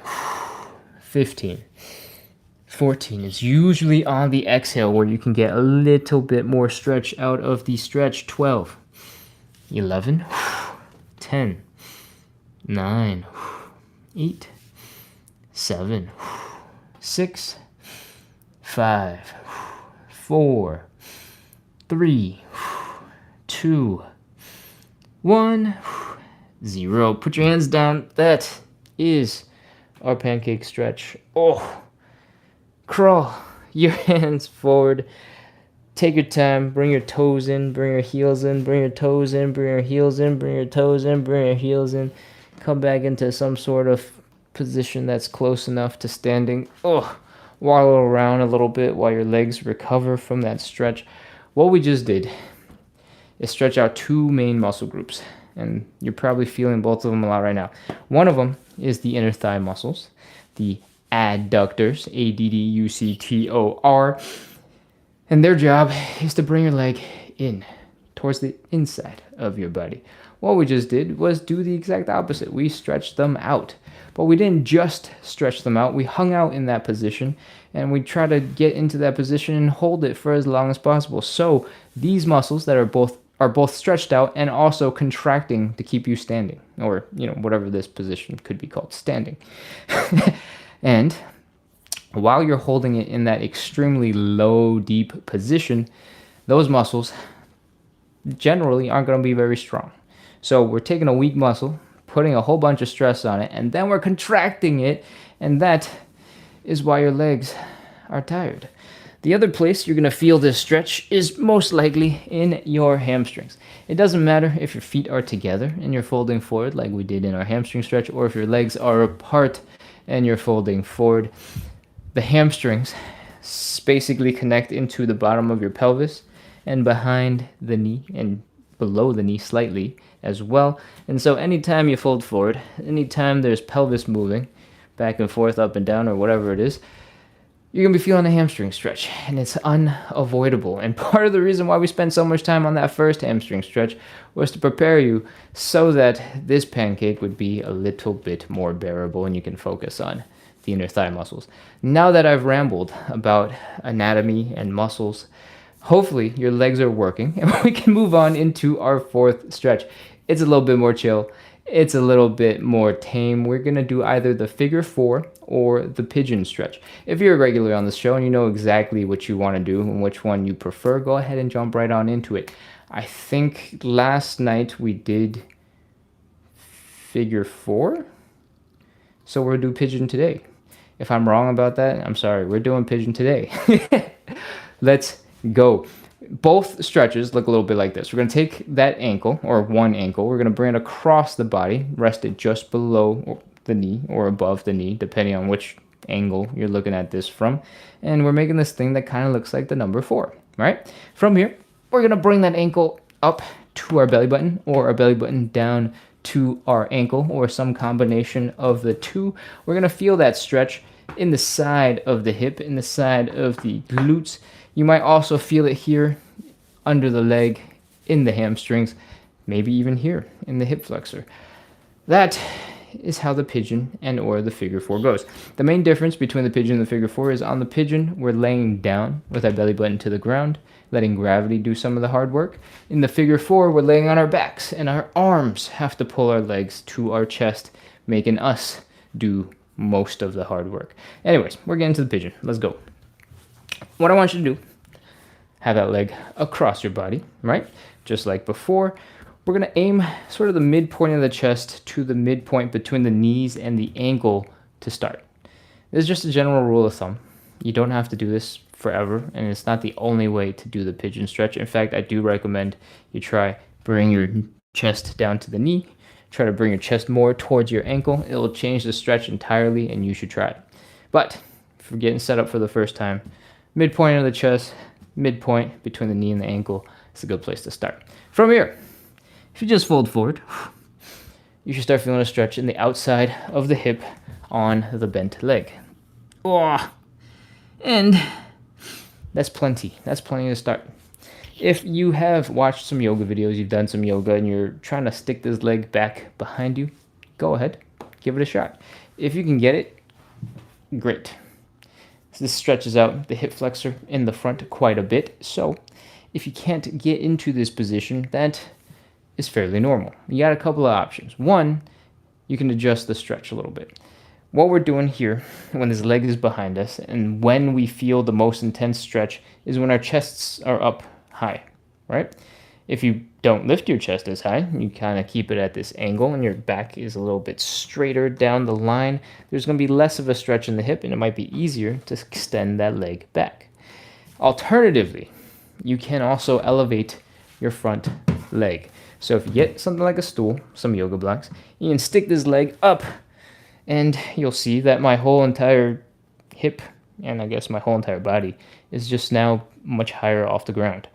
15, 14 is usually on the exhale where you can get a little bit more stretch out of the stretch, 12, 11, 10, 9, 8, 7, 6, 5, 4, 3, 2, 1, 0. Put your hands down. That is our pancake stretch. Oh, crawl your hands forward. Take your time. Bring your toes in. Bring your heels in. Bring your toes in. Bring your heels in. Bring your toes in. Bring your heels in. Come back into some sort of position that's close enough to standing. Oh, waddle around a little bit while your legs recover from that stretch. What we just did is stretch out 2 main muscle groups, and you're probably feeling both of them a lot right now. One of them is the inner thigh muscles, the adductors, ADDUCTOR, and their job is to bring your leg in towards the inside of your body. What we just did was do the exact opposite. We stretched them out, but we didn't just stretch them out. We hung out in that position, and we try to get into that position and hold it for as long as possible. So these muscles that are both stretched out and also contracting to keep you standing, or whatever this position could be called, standing. And while you're holding it in that extremely low, deep position, those muscles generally aren't going to be very strong. So we're taking a weak muscle, putting a whole bunch of stress on it, and then we're contracting it, and that is why your legs are tired. The other place you're going to feel this stretch is most likely in your hamstrings. It doesn't matter if your feet are together and you're folding forward like we did in our hamstring stretch, or if your legs are apart and you're folding forward. The hamstrings basically connect into the bottom of your pelvis and behind the knee and below the knee slightly as well. And so anytime you fold forward, anytime there's pelvis moving back and forth, up and down, or whatever it is, you're going to be feeling a hamstring stretch, and it's unavoidable. And part of the reason why we spent so much time on that first hamstring stretch was to prepare you so that this pancake would be a little bit more bearable and you can focus on the inner thigh muscles. Now that I've rambled about anatomy and muscles, hopefully your legs are working and we can move on into our fourth stretch. It's a little bit more chill. It's a little bit more tame. We're going to do either the figure 4 or the pigeon stretch. If you're a regular on this show and you know exactly what you want to do and which one you prefer, go ahead and jump right on into it. I think last night we did figure 4, so we'll do pigeon today. If I'm wrong about that, I'm sorry. We're doing pigeon today. Let's go. Both stretches look a little bit like this. We're going to take that ankle, or one ankle, we're going to bring it across the body, rest it just below the knee or above the knee, depending on which angle you're looking at this from. And we're making this thing that kind of looks like the number 4, right? From here, we're going to bring that ankle up to our belly button, or our belly button down to our ankle, or some combination of the two. We're going to feel that stretch in the side of the hip, in the side of the glutes. You might also feel it here under the leg, in the hamstrings, maybe even here in the hip flexor. That is how the pigeon and or the figure 4 goes. The main difference between the pigeon and the figure 4 is on the pigeon, we're laying down with our belly button to the ground, letting gravity do some of the hard work. In the figure 4, we're laying on our backs and our arms have to pull our legs to our chest, making us do most of the hard work. Anyways, we're getting to the pigeon. Let's go. What I want you to do, have that leg across your body, right? Just like before. We're going to aim sort of the midpoint of the chest to the midpoint between the knees and the ankle to start. This is just a general rule of thumb. You don't have to do this forever, and it's not the only way to do the pigeon stretch. In fact, I do recommend you try bring your chest down to the knee. Try to bring your chest more towards your ankle. It'll change the stretch entirely, and you should try it. But if you're getting set up for the first time, midpoint of the chest, midpoint between the knee and the ankle is a good place to start. From here, if you just fold forward, you should start feeling a stretch in the outside of the hip on the bent leg. Oh, and that's plenty. That's plenty to start. If you have watched some yoga videos, you've done some yoga, and you're trying to stick this leg back behind you, go ahead, give it a shot. If you can get it, great. So this stretches out the hip flexor in the front quite a bit. So if you can't get into this position, that is fairly normal. You got a couple of options. One, you can adjust the stretch a little bit. What we're doing here, when this leg is behind us, and when we feel the most intense stretch, is when our chests are up high, right? If you don't lift your chest as high, you kind of keep it at this angle and your back is a little bit straighter down the line, there's going to be less of a stretch in the hip and it might be easier to extend that leg back. Alternatively, you can also elevate your front leg. So if you get something like a stool, some yoga blocks, you can stick this leg up and you'll see that my whole entire hip, and I guess my whole entire body, is just now much higher off the ground.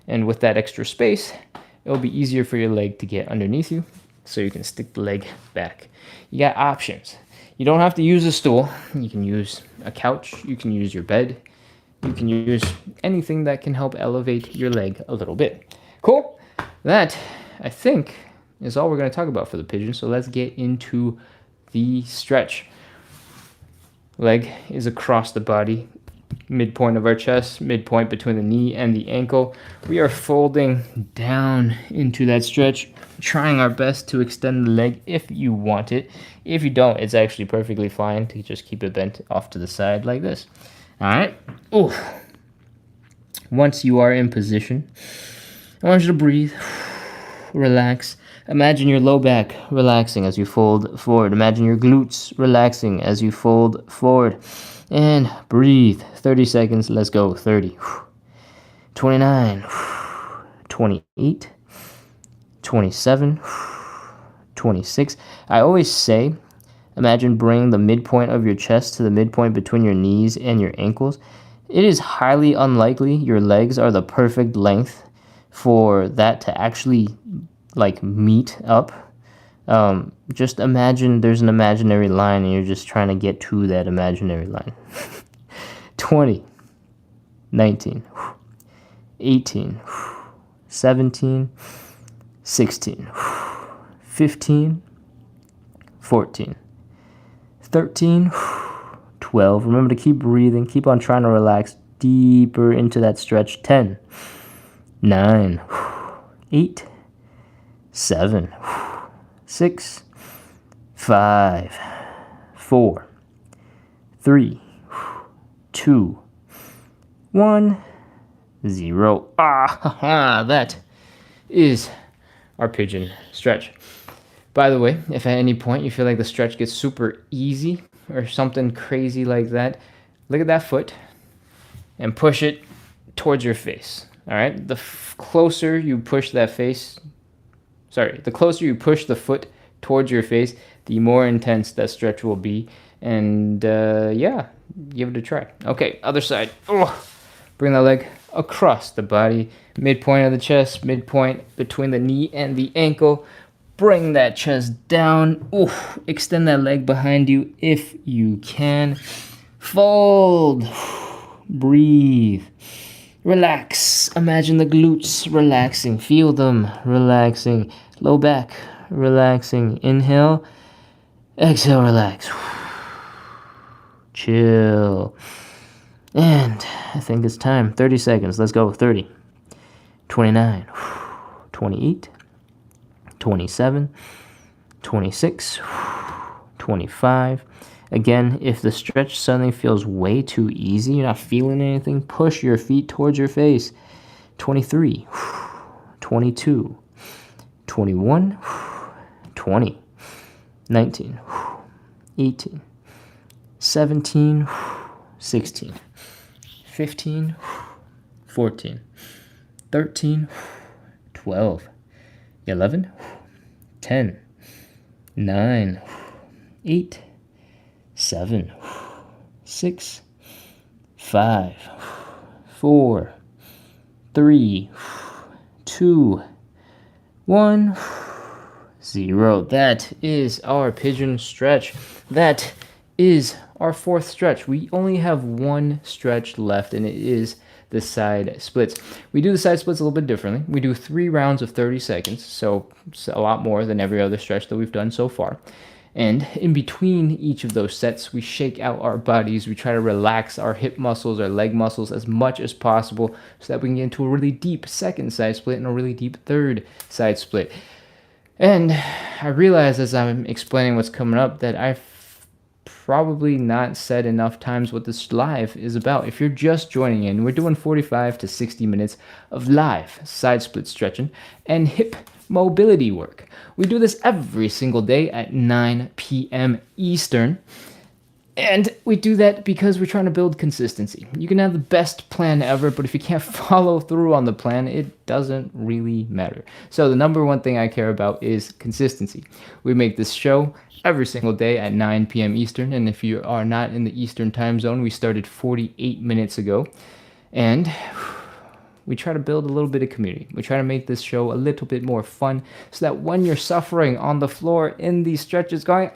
And with that extra space, it'll be easier for your leg to get underneath you, so you can stick the leg back. You got options. You don't have to use a stool. You can use a couch. You can use your bed. You can use anything that can help elevate your leg a little bit. Cool? That, I think, is all we're going to talk about for the pigeon. So let's get into the stretch. Leg is across the body, midpoint of our chest, midpoint between the knee and the ankle. We are folding down into that stretch, trying our best to extend the leg if you want it. If you don't, it's actually perfectly fine to just keep it bent off to the side like this. All right. Ooh. Once you are in position, I want you to breathe, relax. Imagine your low back relaxing as you fold forward. Imagine your glutes relaxing as you fold forward. And breathe. 30 seconds. Let's go. 30. 29. 28. 27. 26. I always say, imagine bringing the midpoint of your chest to the midpoint between your knees and your ankles. It is highly unlikely your legs are the perfect length for that to actually meet up. Just imagine there's an imaginary line and you're just trying to get to that imaginary line. 20, 19, 18, 17, 16, 15, 14, 13, 12. Remember to keep breathing. Keep on trying to relax deeper into that stretch. 10, 9, 8, 7, 6, 5, 4, 3, 2, 1, 0. That is our pigeon stretch. By the way, if at any point you feel like the stretch gets super easy or something crazy like that, look at that foot and push it towards your face. All right? The closer you push the foot towards your face, the more intense that stretch will be. And yeah, give it a try. Okay, other side. Bring that leg across the body, midpoint of the chest, midpoint between the knee and the ankle. Bring that chest down. Extend that leg behind you if you can. Fold. Breathe. Relax. Imagine the glutes relaxing. Feel them relaxing. Low back relaxing. Inhale. Exhale, relax. Chill. And I think it's time. 30 seconds. Let's go. 30. 29. 28. 27. 26. 25. Again, if the stretch suddenly feels way too easy, you're not feeling anything, push your feet towards your face. 23. 22. 21. 20. 19. 18. 17. 16. 15, 14, 13, 12, 11, 10, 9, 8, 7, 6, 5, 4, 3, 2, 1, 0. That is our pigeon stretch. That is our fourth stretch. We only have one stretch left, and it is the side splits. We do the side splits a little bit differently. We do 3 rounds of 30 seconds, so it's a lot more than every other stretch that we've done so far. And in between each of those sets, we shake out our bodies. We try to relax our hip muscles, our leg muscles as much as possible so that we can get into a really deep second side split and a really deep third side split. And I realize as I'm explaining what's coming up that I've probably not said enough times what this live is about. If you're just joining in, we're doing 45 to 60 minutes of live side split stretching and hip mobility work. We do this every single day at 9 p.m. Eastern. And we do that because we're trying to build consistency. You can have the best plan ever, but if you can't follow through on the plan, it doesn't really matter. So the number one thing I care about is consistency. We make this show every single day at 9 p.m. Eastern, and if you are not in the Eastern time zone, we started 48 minutes ago, and we try to build a little bit of community. We try to make this show a little bit more fun so that when you're suffering on the floor in these stretches going,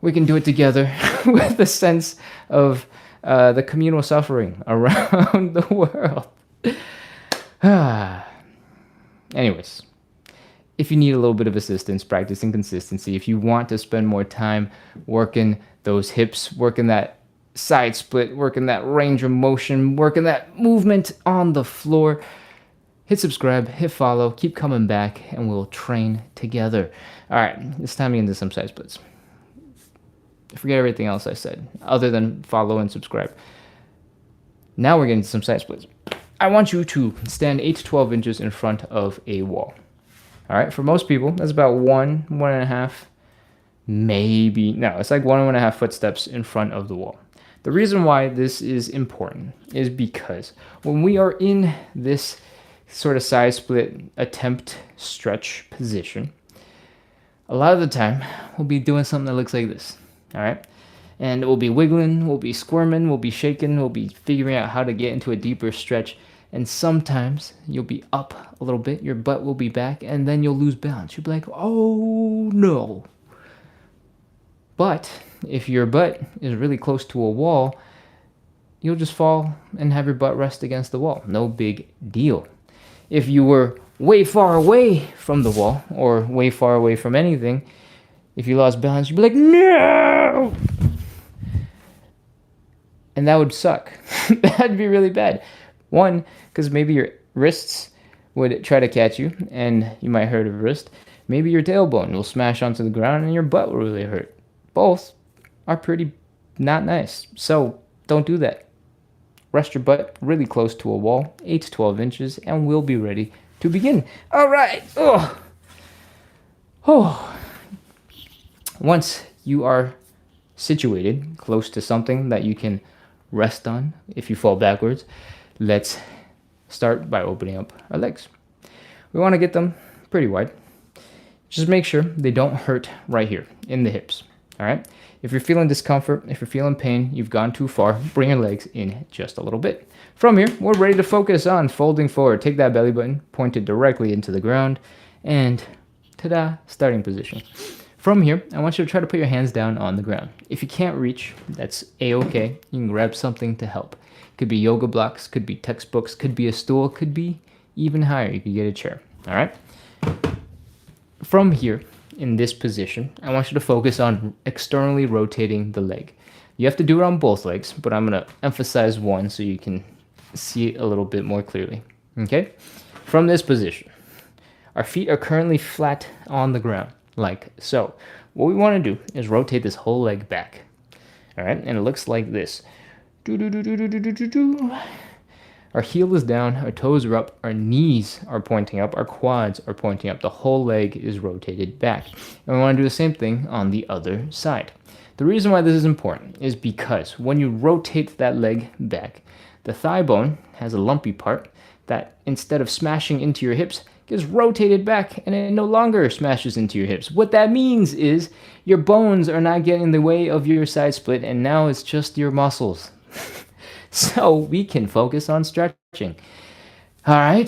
we can do it together with a sense of the communal suffering around the world. Anyways, if you need a little bit of assistance practicing consistency, if you want to spend more time working those hips, working that side split, working that range of motion, working that movement on the floor, hit subscribe, hit follow, keep coming back, and we'll train together. All right, it's time to get into some side splits. Forget everything else I said, other than follow and subscribe. Now we're getting to some side splits. I want you to stand 8 to 12 inches in front of a wall. All right, for most people, that's about 1.5, maybe, no, it's like 1.5 footsteps in front of the wall. The reason why this is important is because when we are in this sort of side split attempt stretch position, a lot of the time we'll be doing something that looks like this, all right? And we'll be wiggling, we'll be squirming, we'll be shaking, we'll be figuring out how to get into a deeper stretch. And sometimes you'll be up a little bit, your butt will be back, and then you'll lose balance. You'll be like, oh no. But if your butt is really close to a wall, you'll just fall and have your butt rest against the wall. No big deal. If you were way far away from the wall or way far away from anything, if you lost balance, you'd be like, no! And that would suck. That'd be really bad. One, because maybe your wrists would try to catch you and you might hurt a wrist. Maybe your tailbone will smash onto the ground and your butt will really hurt. Both are pretty not nice. So don't do that. Rest your butt really close to a wall, 8 to 12 inches, and we'll be ready to begin. All right. Oh. Once you are situated close to something that you can rest on if you fall backwards, let's start by opening up our legs. We want to get them pretty wide. Just make sure they don't hurt right here in the hips. All right. If you're feeling discomfort, if you're feeling pain, you've gone too far, bring your legs in just a little bit. From here, we're ready to focus on folding forward. Take that belly button, point it directly into the ground, and ta-da, starting position. From here, I want you to try to put your hands down on the ground. If you can't reach, that's a-okay. You can grab something to help. Could be yoga blocks, could be textbooks, could be a stool, could be even higher. You could get a chair. All right? From here, in this position, I want you to focus on externally rotating the leg. You have to do it on both legs, but I'm going to emphasize one so you can see it a little bit more clearly. Okay? From this position, our feet are currently flat on the ground, like so. What we want to do is rotate this whole leg back. All right? And it looks like this. Our heel is down, our toes are up, our knees are pointing up, our quads are pointing up. The whole leg is rotated back. And we want to do the same thing on the other side. The reason why this is important is because when you rotate that leg back, the thigh bone has a lumpy part that instead of smashing into your hips, gets rotated back and it no longer smashes into your hips. What that means is your bones are not getting in the way of your side split and now it's just your muscles. So we can focus on stretching. All right.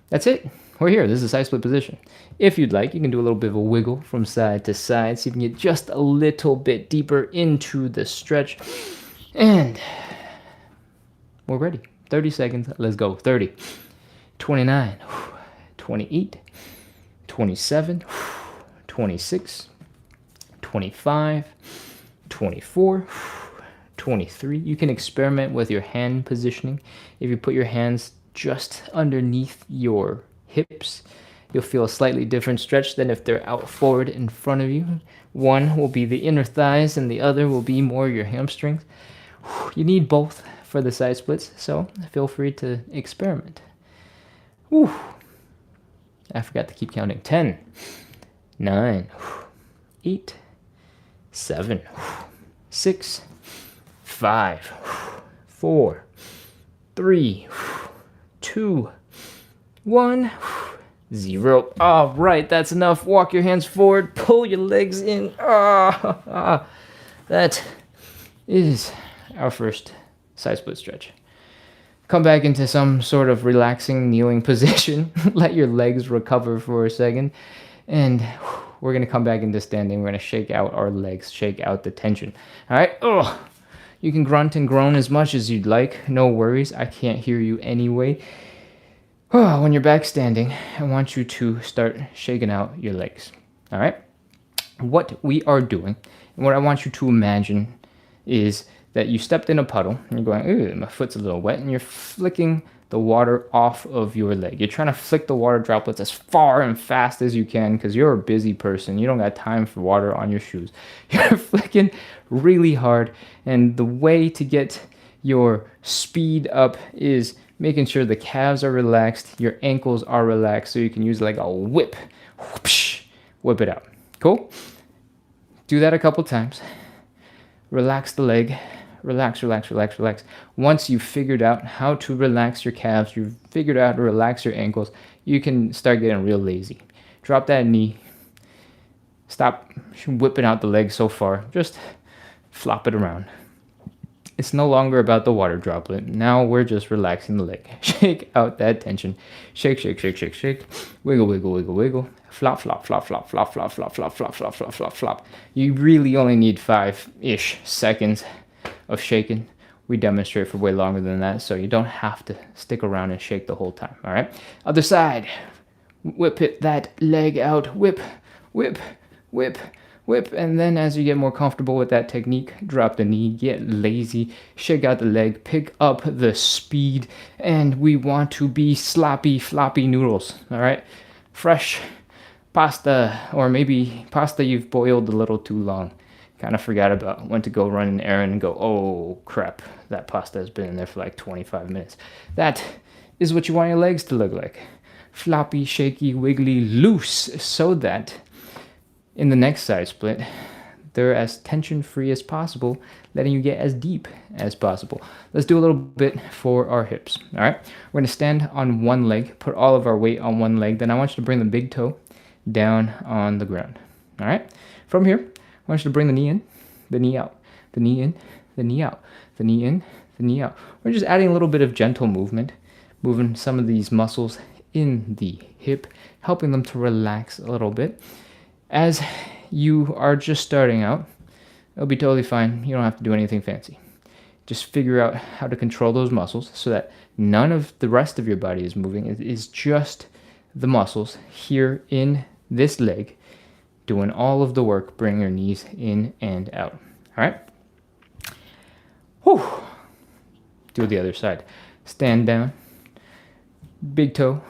That's it. We're here. This is a side split position. If you'd like, you can do a little bit of a wiggle from side to side. See if you can get just a little bit deeper into the stretch. And we're ready. 30 seconds. Let's go. 30, 29, 28, 27, 26, 25, 24, 23. You can experiment with your hand positioning. If you put your hands just underneath your hips, you'll feel a slightly different stretch than if they're out forward in front of you. One will be the inner thighs and the other will be more your hamstrings. You need both for the side splits, so feel free to experiment. Whew. I forgot to keep counting. 10, 9, 8, 7, 6, 5, 4, 3, 2, 1, 0. All right, that's enough. Walk your hands forward, pull your legs in. That is our first side split stretch. Come back into some sort of relaxing kneeling position. Let your legs recover for a second. And we're going to come back into standing. We're going to shake out our legs, shake out the tension. All right? You can grunt and groan as much as you'd like. No worries. I can't hear you anyway. When you're back standing, I want you to start shaking out your legs. All right? What we are doing, and what I want you to imagine is that you stepped in a puddle and you're going, ooh, my foot's a little wet, and you're flicking the water off of your leg. You're trying to flick the water droplets as far and fast as you can because you're a busy person. You don't got time for water on your shoes. You're flicking really hard, and the way to get your speed up is making sure the calves are relaxed, your ankles are relaxed, so you can use like a whip. Whoosh, whip it out. Cool? Do that a couple times. Relax the leg. Relax, relax, relax, relax. Once you've figured out how to relax your calves, you've figured out how to relax your ankles, you can start getting real lazy. Drop that knee. Stop whipping out the leg so far. Just flop it around. It's no longer about the water droplet. Now we're just relaxing the leg. Shake out that tension. Shake, shake, shake, shake, shake. Wiggle, wiggle, wiggle, wiggle. Flop, flop, flop, flop, flop, flop, flop, flop, flop, flop, flop, flop, flop. You really only need 5-ish seconds of shaking. we demonstrate for way longer than that, so you don't have to stick around and shake the whole time. All right, other side. Whip it, that leg out. Whip, whip, whip, whip. And then as you get more comfortable with that technique, drop the knee, get lazy, shake out the leg, pick up the speed, and we want to be sloppy, floppy noodles. All right, fresh pasta, or maybe pasta you've boiled a little too long. Kind of forgot about, went to go run an errand and go, oh crap, that pasta has been in there for like 25 minutes. That is what you want your legs to look like. Floppy, shaky, wiggly, loose, so that in the next side split, they're as tension-free as possible, letting you get as deep as possible. Let's do a little bit for our hips, all right? We're gonna stand on one leg, put all of our weight on one leg, then I want you to bring the big toe down on the ground, all right? From here, I want you to bring the knee in, the knee out, the knee in, the knee out, the knee in, the knee out. We're just adding a little bit of gentle movement, moving some of these muscles in the hip, helping them to relax a little bit. As you are just starting out, it'll be totally fine. You don't have to do anything fancy. Just figure out how to control those muscles so that none of the rest of your body is moving. It is just the muscles here in this leg doing all of the work. Bring your knees in and out. All right? Whew. Do the other side. Stand down. Big toe.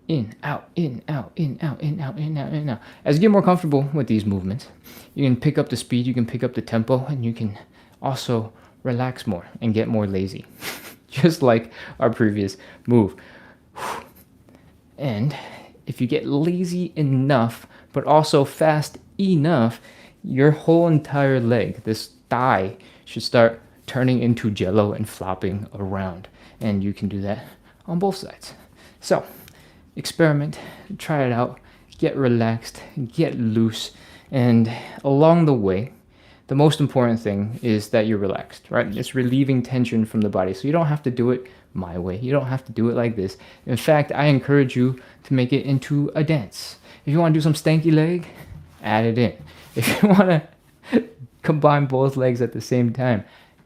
In, out, in, out, in, out, in, out, in, out, in, out. As you get more comfortable with these movements, you can pick up the speed, you can pick up the tempo, and you can also relax more and get more lazy. Just like our previous move. And if you get lazy enough, but also fast enough, your whole entire leg, this thigh, should start turning into jello and flopping around. And you can do that on both sides. So, experiment, try it out, get relaxed, get loose, and along the way, the most important thing is that you're relaxed, right? It's relieving tension from the body, so you don't have to do it my way. You don't have to do it like this. In fact, I encourage you to make it into a dance. If you want to do some stanky leg, add it in. If you want to combine both legs at the same time,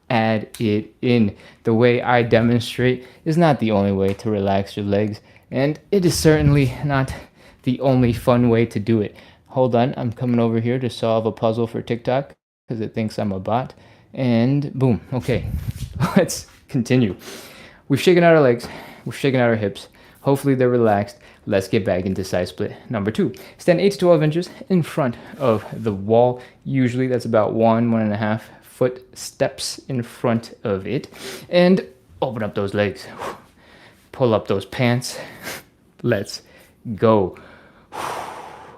add it in. The way I demonstrate is not the only way to relax your legs, and it is certainly not the only fun way to do it. Hold on, I'm coming over here to solve a puzzle for TikTok because it thinks I'm a bot. And boom, okay, let's continue. We've shaken out our legs, we've shaken out our hips. Hopefully they're relaxed. Let's get back into side split number 2. Stand 8 to 12 inches in front of the wall. Usually that's about 1.5 foot steps in front of it. And open up those legs. Pull up those pants. Let's go.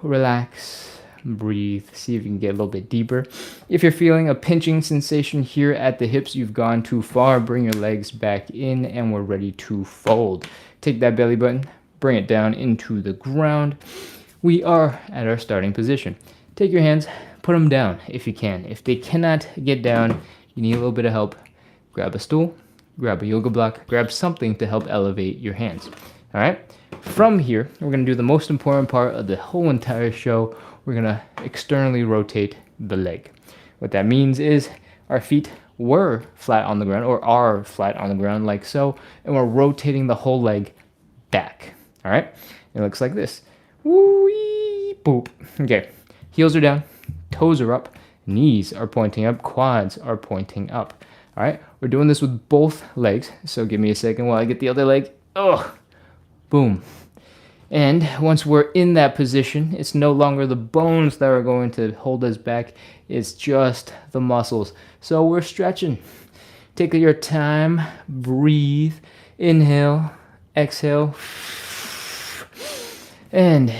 Relax, breathe, see if you can get a little bit deeper. If you're feeling a pinching sensation here at the hips, you've gone too far. Bring your legs back in and we're ready to fold. Take that belly button, bring it down into the ground. We are at our starting position. Take your hands, put them down if you can. If they cannot get down, you need a little bit of help. Grab a stool, grab a yoga block, grab something to help elevate your hands. All right? From here, we're going to do the most important part of the whole entire show. We're going to externally rotate the leg. What that means is our feet were flat on the ground or are flat on the ground like so, and we're rotating the whole leg back. All right? It looks like this. Woo-wee, boop. Okay. Heels are down, toes are up, knees are pointing up, quads are pointing up. All right? We're doing this with both legs, so give me a second while I get the other leg. Oh, boom. And once we're in that position, it's no longer the bones that are going to hold us back. It's just the muscles. So we're stretching. Take your time. Breathe. Inhale. Exhale. And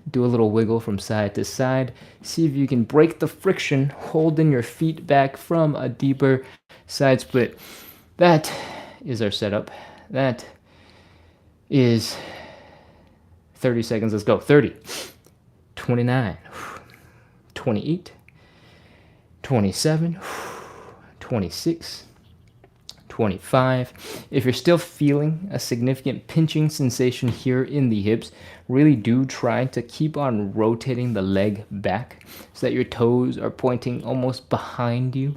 do a little wiggle from side to side. See if you can break the friction holding your feet back from a deeper side split. That is our setup. That is 30 seconds. Let's go. 30, 29, 28, 27, 26, 25. If you're still feeling a significant pinching sensation here in the hips, really do try to keep on rotating the leg back so that your toes are pointing almost behind you.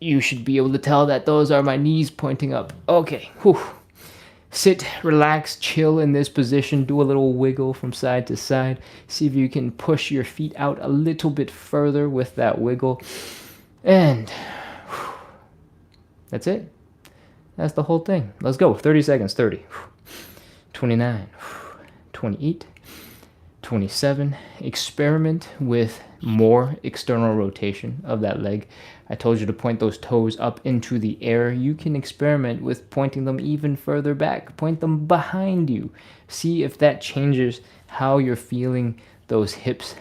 you should be able to tell that those are my knees pointing up. Okay, whew. Sit, relax, chill in this position. Do a little wiggle from side to side. See if you can push your feet out a little bit further with that wiggle. And whew, that's it. That's the whole thing. Let's go. 30 seconds. 30. 29. 28. 27. Experiment with more external rotation of that leg. I told you to point those toes up into the air. You can experiment with pointing them even further back. Point them behind you. See if that changes how you're feeling those hips.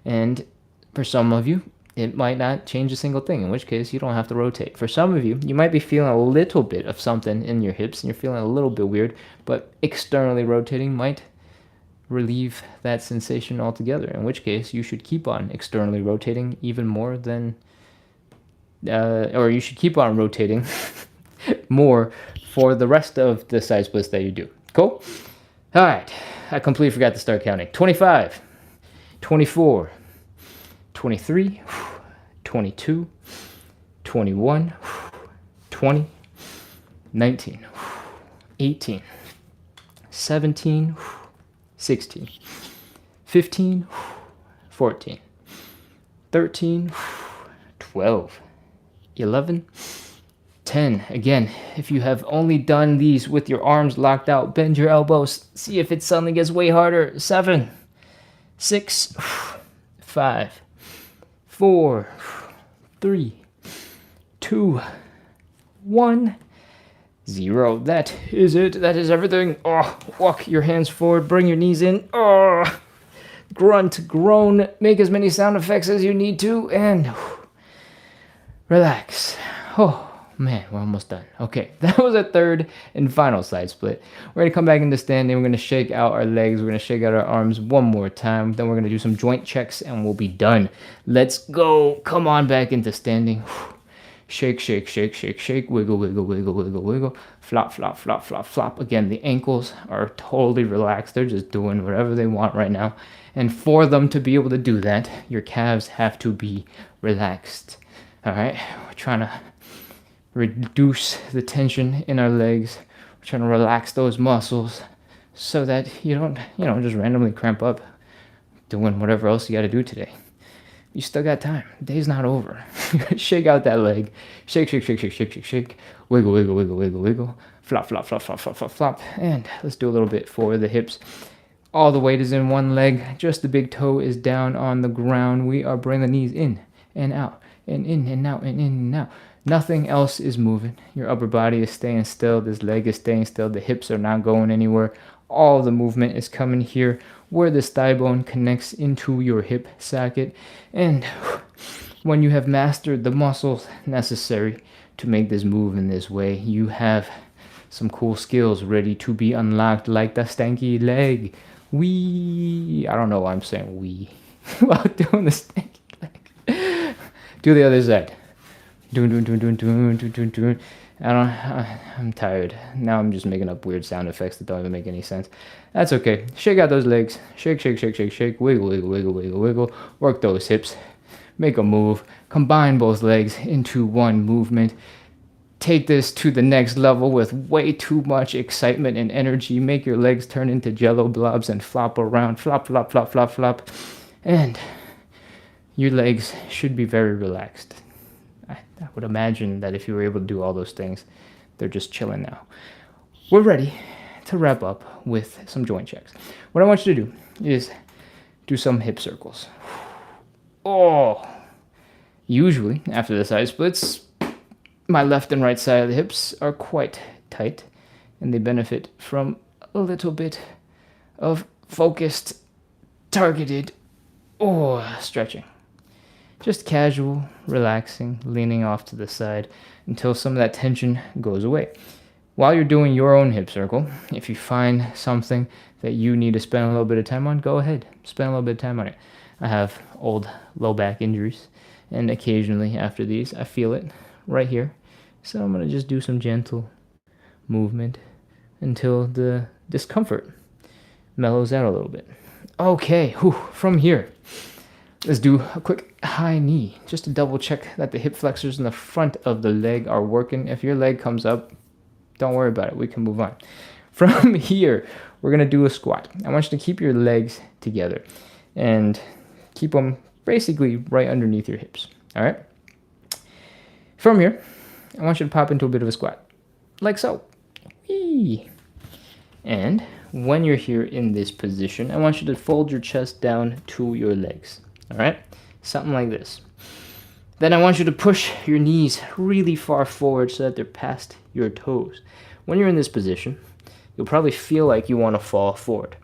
And for some of you, it might not change a single thing, in which case you don't have to rotate. For some of you, you might be feeling a little bit of something in your hips and you're feeling a little bit weird, but externally rotating might relieve that sensation altogether, in which case you should keep on externally rotating even more than or you should keep on rotating more for the rest of the side splits that you do. Cool? All right. I completely forgot to start counting. 25, 24, 23, 22, 21, 20, 19, 18, 17, 16, 15, 14, 13, 12, 11, 10. Again, if you have only done these with your arms locked out, bend your elbows. See if it suddenly gets way harder. 7, 6, 5, 4, 3, 2, 1, 0. That is it. That is everything. Oh, walk your hands forward. Bring your knees in. Oh, grunt, groan. Make as many sound effects as you need to. And relax. Oh, man, we're almost done. Okay, that was a third and final side split. We're going to come back into standing. We're going to shake out our legs. We're going to shake out our arms one more time. Then we're going to do some joint checks and we'll be done. Let's go. Come on back into standing. Shake, shake, shake, shake, shake. Wiggle, wiggle, wiggle, wiggle, wiggle. Flop, flop, flop, flop, flop. Again, the ankles are totally relaxed. They're just doing whatever they want right now. And for them to be able to do that, your calves have to be relaxed. All right, we're trying to reduce the tension in our legs. We're trying to relax those muscles so that you don't, just randomly cramp up doing whatever else you got to do today. You still got time. The day's not over. Shake out that leg. Shake, shake, shake, shake, shake, shake, shake. Wiggle, wiggle, wiggle, wiggle, wiggle. Flop, flop, flop, flop, flop, flop, flop. And let's do a little bit for the hips. All the weight is in one leg. Just the big toe is down on the ground. We are bringing the knees in and out. And in and out and in and out. Nothing else is moving. Your upper body is staying still. This leg is staying still. The hips are not going anywhere. All the movement is coming here where this thigh bone connects into your hip socket. And when you have mastered the muscles necessary to make this move in this way, you have some cool skills ready to be unlocked, like the stanky leg. I don't know why I'm saying we while doing the stanky leg. Do the other side. I'm tired. Now I'm just making up weird sound effects that don't even make any sense. That's okay. Shake out those legs. Shake, shake, shake, shake, shake. Wiggle, wiggle, wiggle, wiggle, wiggle. Work those hips. Make a move. Combine both legs into one movement. Take this to the next level with way too much excitement and energy. Make your legs turn into jello blobs and flop around. Flop, flop, flop, flop, flop. And your legs should be very relaxed. I would imagine that if you were able to do all those things, they're just chilling now. We're ready to wrap up with some joint checks. What I want you to do is do some hip circles. Oh, usually after the side splits, my left and right side of the hips are quite tight and they benefit from a little bit of focused, targeted, stretching. Just casual, relaxing, leaning off to the side until some of that tension goes away. While you're doing your own hip circle, if you find something that you need to spend a little bit of time on, go ahead. Spend a little bit of time on it. I have old low back injuries, and occasionally after these, I feel it right here. So I'm going to just do some gentle movement until the discomfort mellows out a little bit. Okay, from here, Let's do a quick high knee just to double check that the hip flexors in the front of the leg are working. If your leg comes up, don't worry about it. We can move on. From here, we're going to do a squat. I want you to keep your legs together and keep them basically right underneath your hips. All right? From here, I want you to pop into a bit of a squat, like so. Whee! And when you're here in this position, I want you to fold your chest down to your legs. All right? Something like this. Then I want you to push your knees really far forward so that they're past your toes. When you're in this position, you'll probably feel like you want to fall forward.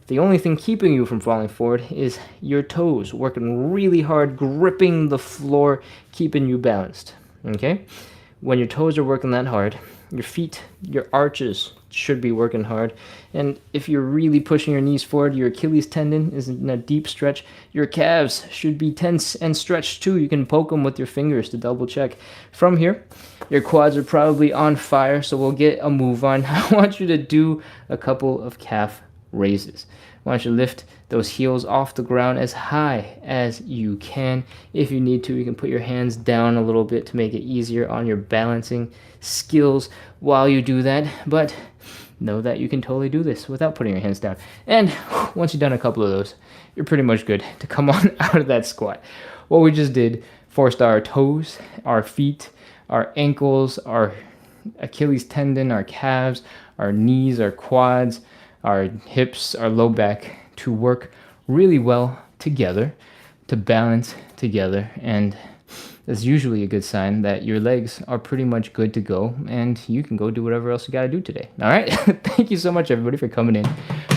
The only thing keeping you from falling forward is your toes working really hard, gripping the floor, keeping you balanced. Okay? When your toes are working that hard, your feet, your arches should be working hard. And if you're really pushing your knees forward, your Achilles tendon is in a deep stretch. Your calves should be tense and stretched too. You can poke them with your fingers to double check. From here, your quads are probably on fire, so we'll get a move on. I want you to do a couple of calf raises. I want you to lift those heels off the ground as high as you can. If you need to, you can put your hands down a little bit to make it easier on your balancing skills while you do that. But know that you can totally do this without putting your hands down. And once you've done a couple of those, you're pretty much good to come on out of that squat. What we just did forced our toes, our feet, our ankles, our Achilles tendon, our calves, our knees, our quads, our hips, our low back to work really well together, to balance together. And that's usually a good sign that your legs are pretty much good to go and you can go do whatever else you got to do today. All right. Thank you so much, everybody, for coming in,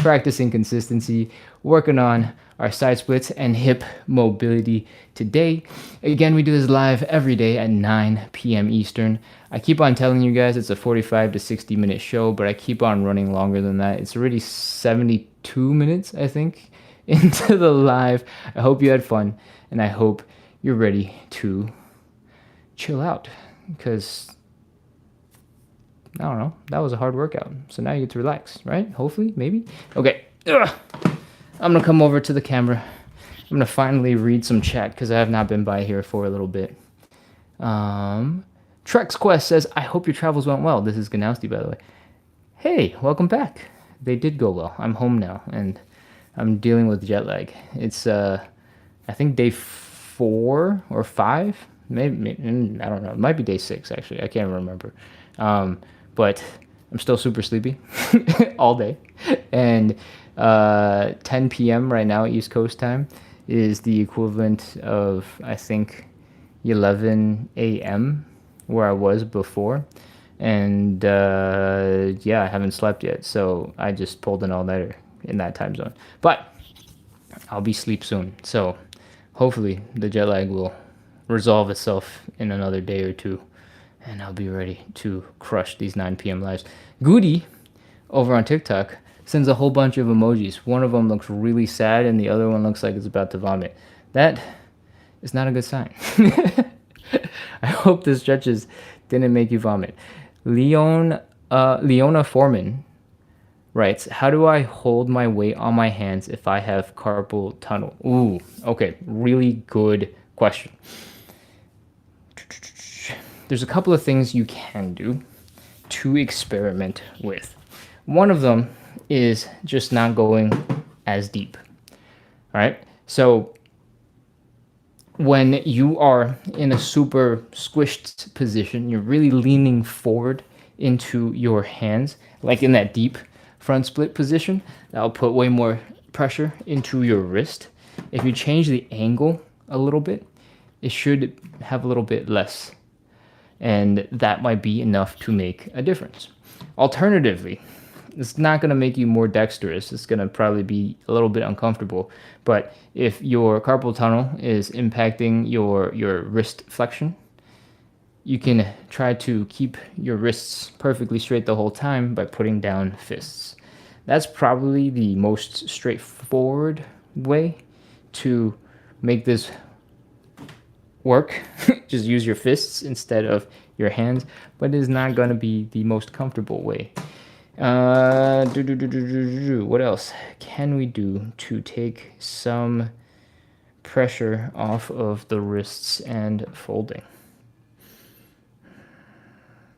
practicing consistency, working on our side splits and hip mobility today. Again, we do this live every day at 9 p.m. Eastern. I keep on telling you guys it's a 45 to 60 minute show, but I keep on running longer than that. It's already 72 minutes, I think, into the live. I hope you had fun, and I hope you're ready to chill out, because I don't know, that was a hard workout. So now you get to relax, right? Hopefully, maybe. Okay. Ugh. I'm gonna come over to the camera. I'm gonna finally read some chat because I have not been by here for a little bit. Trex Quest says, I hope your travels went well. This is Ganowski, by the way. Hey, welcome back. They did go well. I'm home now, and I'm dealing with jet lag. It's, I think day 4 or 5. Maybe, I don't know. It might be day 6, actually. I can't remember. But I'm still super sleepy all day. And 10 p.m. right now, East Coast time, is the equivalent of, I think, 11 a.m. where I was before. And yeah, I haven't slept yet. So I just pulled an all-nighter in that time zone. But I'll be asleep soon. So hopefully the jet lag will resolve itself in another day or two, and I'll be ready to crush these 9 p.m. lives. Goody over on TikTok sends a whole bunch of emojis. One of them looks really sad, and the other one looks like it's about to vomit. That is not a good sign. I hope the stretches didn't make you vomit. Leona Foreman writes, how do I hold my weight on my hands if I have carpal tunnel? Ooh, okay, really good question. There's a couple of things you can do to experiment with. One of them is just not going as deep. All right. So when you are in a super squished position, you're really leaning forward into your hands, like in that deep front split position. That'll put way more pressure into your wrist. If you change the angle a little bit, it should have a little bit less, and that might be enough to make a difference. Alternatively, it's not going to make you more dexterous. It's going to probably be a little bit uncomfortable. But if your carpal tunnel is impacting your wrist flexion, you can try to keep your wrists perfectly straight the whole time by putting down fists. That's probably the most straightforward way to make this work. Just use your fists instead of your hands, but it is not going to be the most comfortable way. What else can we do to take some pressure off of the wrists and folding.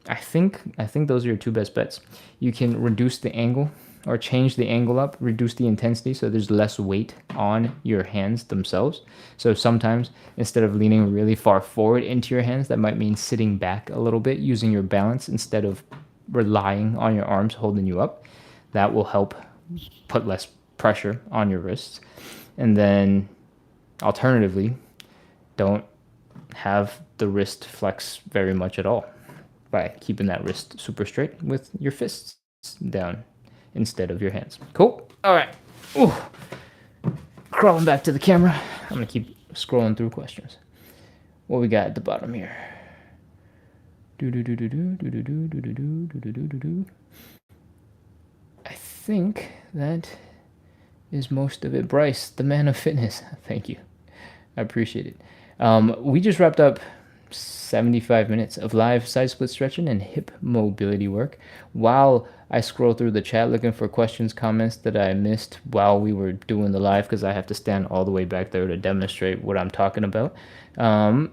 I think those are your two best bets. You can reduce the angle or change the angle up, reduce the intensity so there's less weight on your hands themselves. So sometimes instead of leaning really far forward into your hands, that might mean sitting back a little bit, using your balance instead of relying on your arms holding you up. That will help put less pressure on your wrists. And then alternatively, don't have the wrist flex very much at all by keeping that wrist super straight with your fists down instead of your hands. Cool. All right. Ooh. Crawling back to the camera. I'm going to keep scrolling through questions. What we got at the bottom here? I think that is most of it. Bryce, the man of fitness. Thank you. I appreciate it. We just wrapped up 75 minutes of live side split stretching and hip mobility work. While I scroll through the chat looking for questions, comments that I missed while we were doing the live, because I have to stand all the way back there to demonstrate what I'm talking about. I'm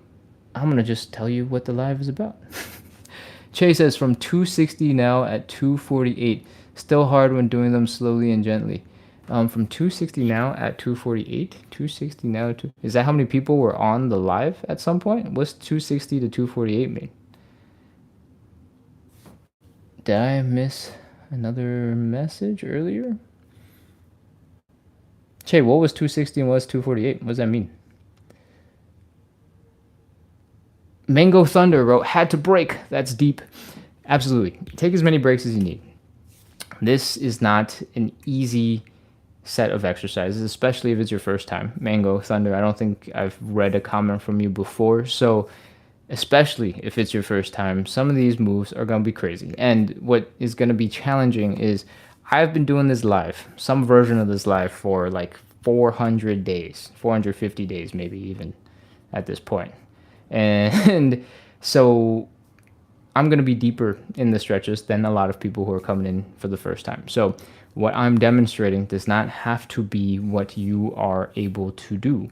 going to just tell you what the live is about. Che says, from 260 now at 248. Still hard when doing them slowly and gently. From 260 now at 248. 260 now to... Is that how many people were on the live at some point? What's 260 to 248 mean? Did I miss another message earlier? Che, what was 260 and what was 248? What does that mean? Mango Thunder wrote, had to break. That's deep. Absolutely. Take as many breaks as you need. This is not an easy set of exercises, especially if it's your first time. Mango Thunder, I don't think I've read a comment from you before. So especially if it's your first time, some of these moves are going to be crazy. And what is going to be challenging is I've been doing this live, some version of this live for like 400 days, 450 days, maybe even at this point. And so I'm going to be deeper in the stretches than a lot of people who are coming in for the first time. So what I'm demonstrating does not have to be what you are able to do.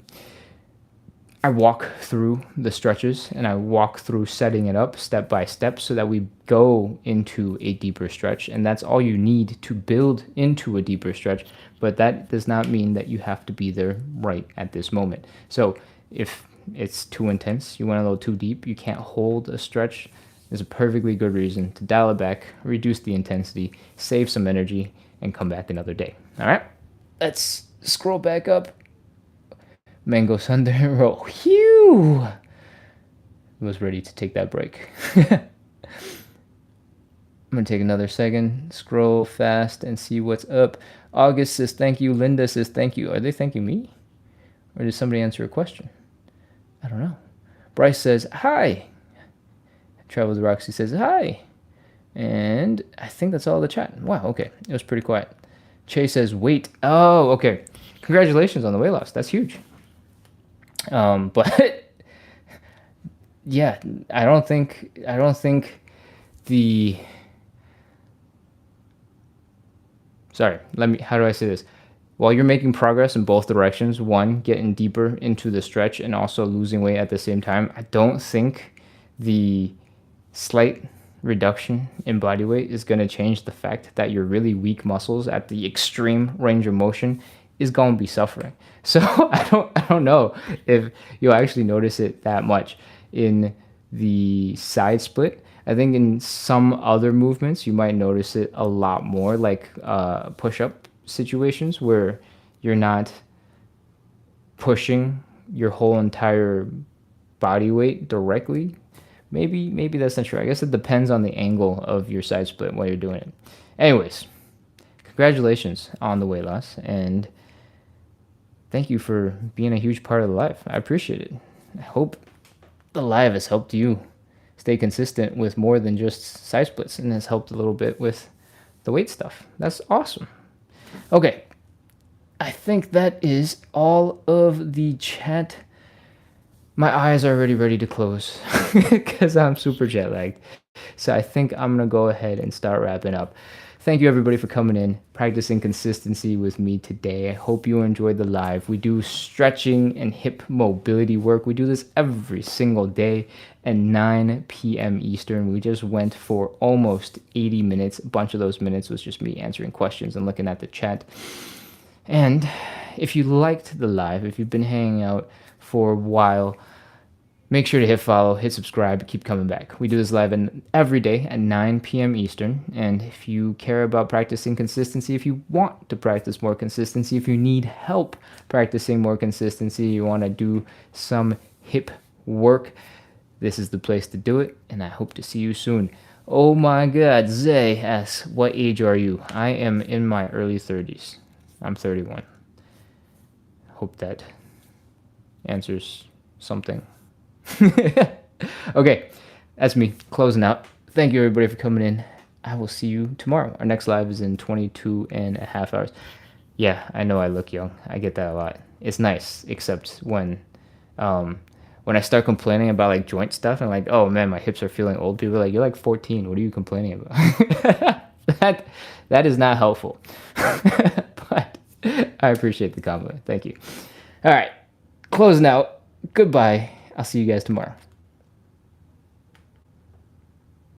I walk through the stretches and I walk through setting it up step by step so that we go into a deeper stretch. And that's all you need to build into a deeper stretch. But that does not mean that you have to be there right at this moment. So if it's too intense, you went a little too deep, you can't hold a stretch, there's a perfectly good reason to dial it back, reduce the intensity, save some energy, and come back another day. All right, let's scroll back up. Mango Thunder roll. Phew! Was ready to take that break. I'm gonna take another second, scroll fast, and see what's up. August says thank you. Linda says thank you. Are they thanking me? Or did somebody answer a question? I don't know. Bryce says hi. Travel with Roxy says hi. And I think that's all the chat. Wow, okay. It was pretty quiet. Che says wait. Oh, okay. Congratulations on the weight loss. That's huge. But yeah, I don't think the... Sorry, how do I say this? While you're making progress in both directions, one, getting deeper into the stretch and also losing weight at the same time, I don't think the slight reduction in body weight is going to change the fact that your really weak muscles at the extreme range of motion is going to be suffering. So I don't know if you'll actually notice it that much in the side split. I think in some other movements, you might notice it a lot more, like push-up situations where you're not pushing your whole entire body weight directly. Maybe that's not true. I guess it depends on the angle of your side split while you're doing it. Anyways, congratulations on the weight loss, and thank you for being a huge part of the live. I appreciate it. I hope the live has helped you stay consistent with more than just side splits and has helped a little bit with the weight stuff. That's awesome. Okay, I think that is all of the chat. My eyes are already ready to close because I'm super jet lagged. So I think I'm going to go ahead and start wrapping up. thank you everybody for coming in, practicing consistency with me today. I hope you enjoyed the live. We do stretching and hip mobility work. We do this every single day at 9 p.m. Eastern. We just went for almost 80 minutes. A bunch of those minutes was just me answering questions and looking at the chat. And if you liked the live, if you've been hanging out for a while, make sure to hit follow, hit subscribe, keep coming back. We do this live every day at 9 p.m. Eastern. And if you care about practicing consistency, if you want to practice more consistency, if you need help practicing more consistency, you want to do some hip work, this is the place to do it. And I hope to see you soon. Oh my God, Zay asks, what age are you? I am in my early 30s. I'm 31. Hope that answers something. Okay, that's me closing out. Thank you everybody for coming in. I will see you tomorrow. Our next live is in 22 and a half hours. Yeah, I know I look young. I get that a lot. It's nice, except when I start complaining about like joint stuff and like, oh man, my hips are feeling old. People are like, you're like 14. What are you complaining about? that is not helpful. But I appreciate the compliment. Thank you. All right, closing out. Goodbye. I'll see you guys tomorrow.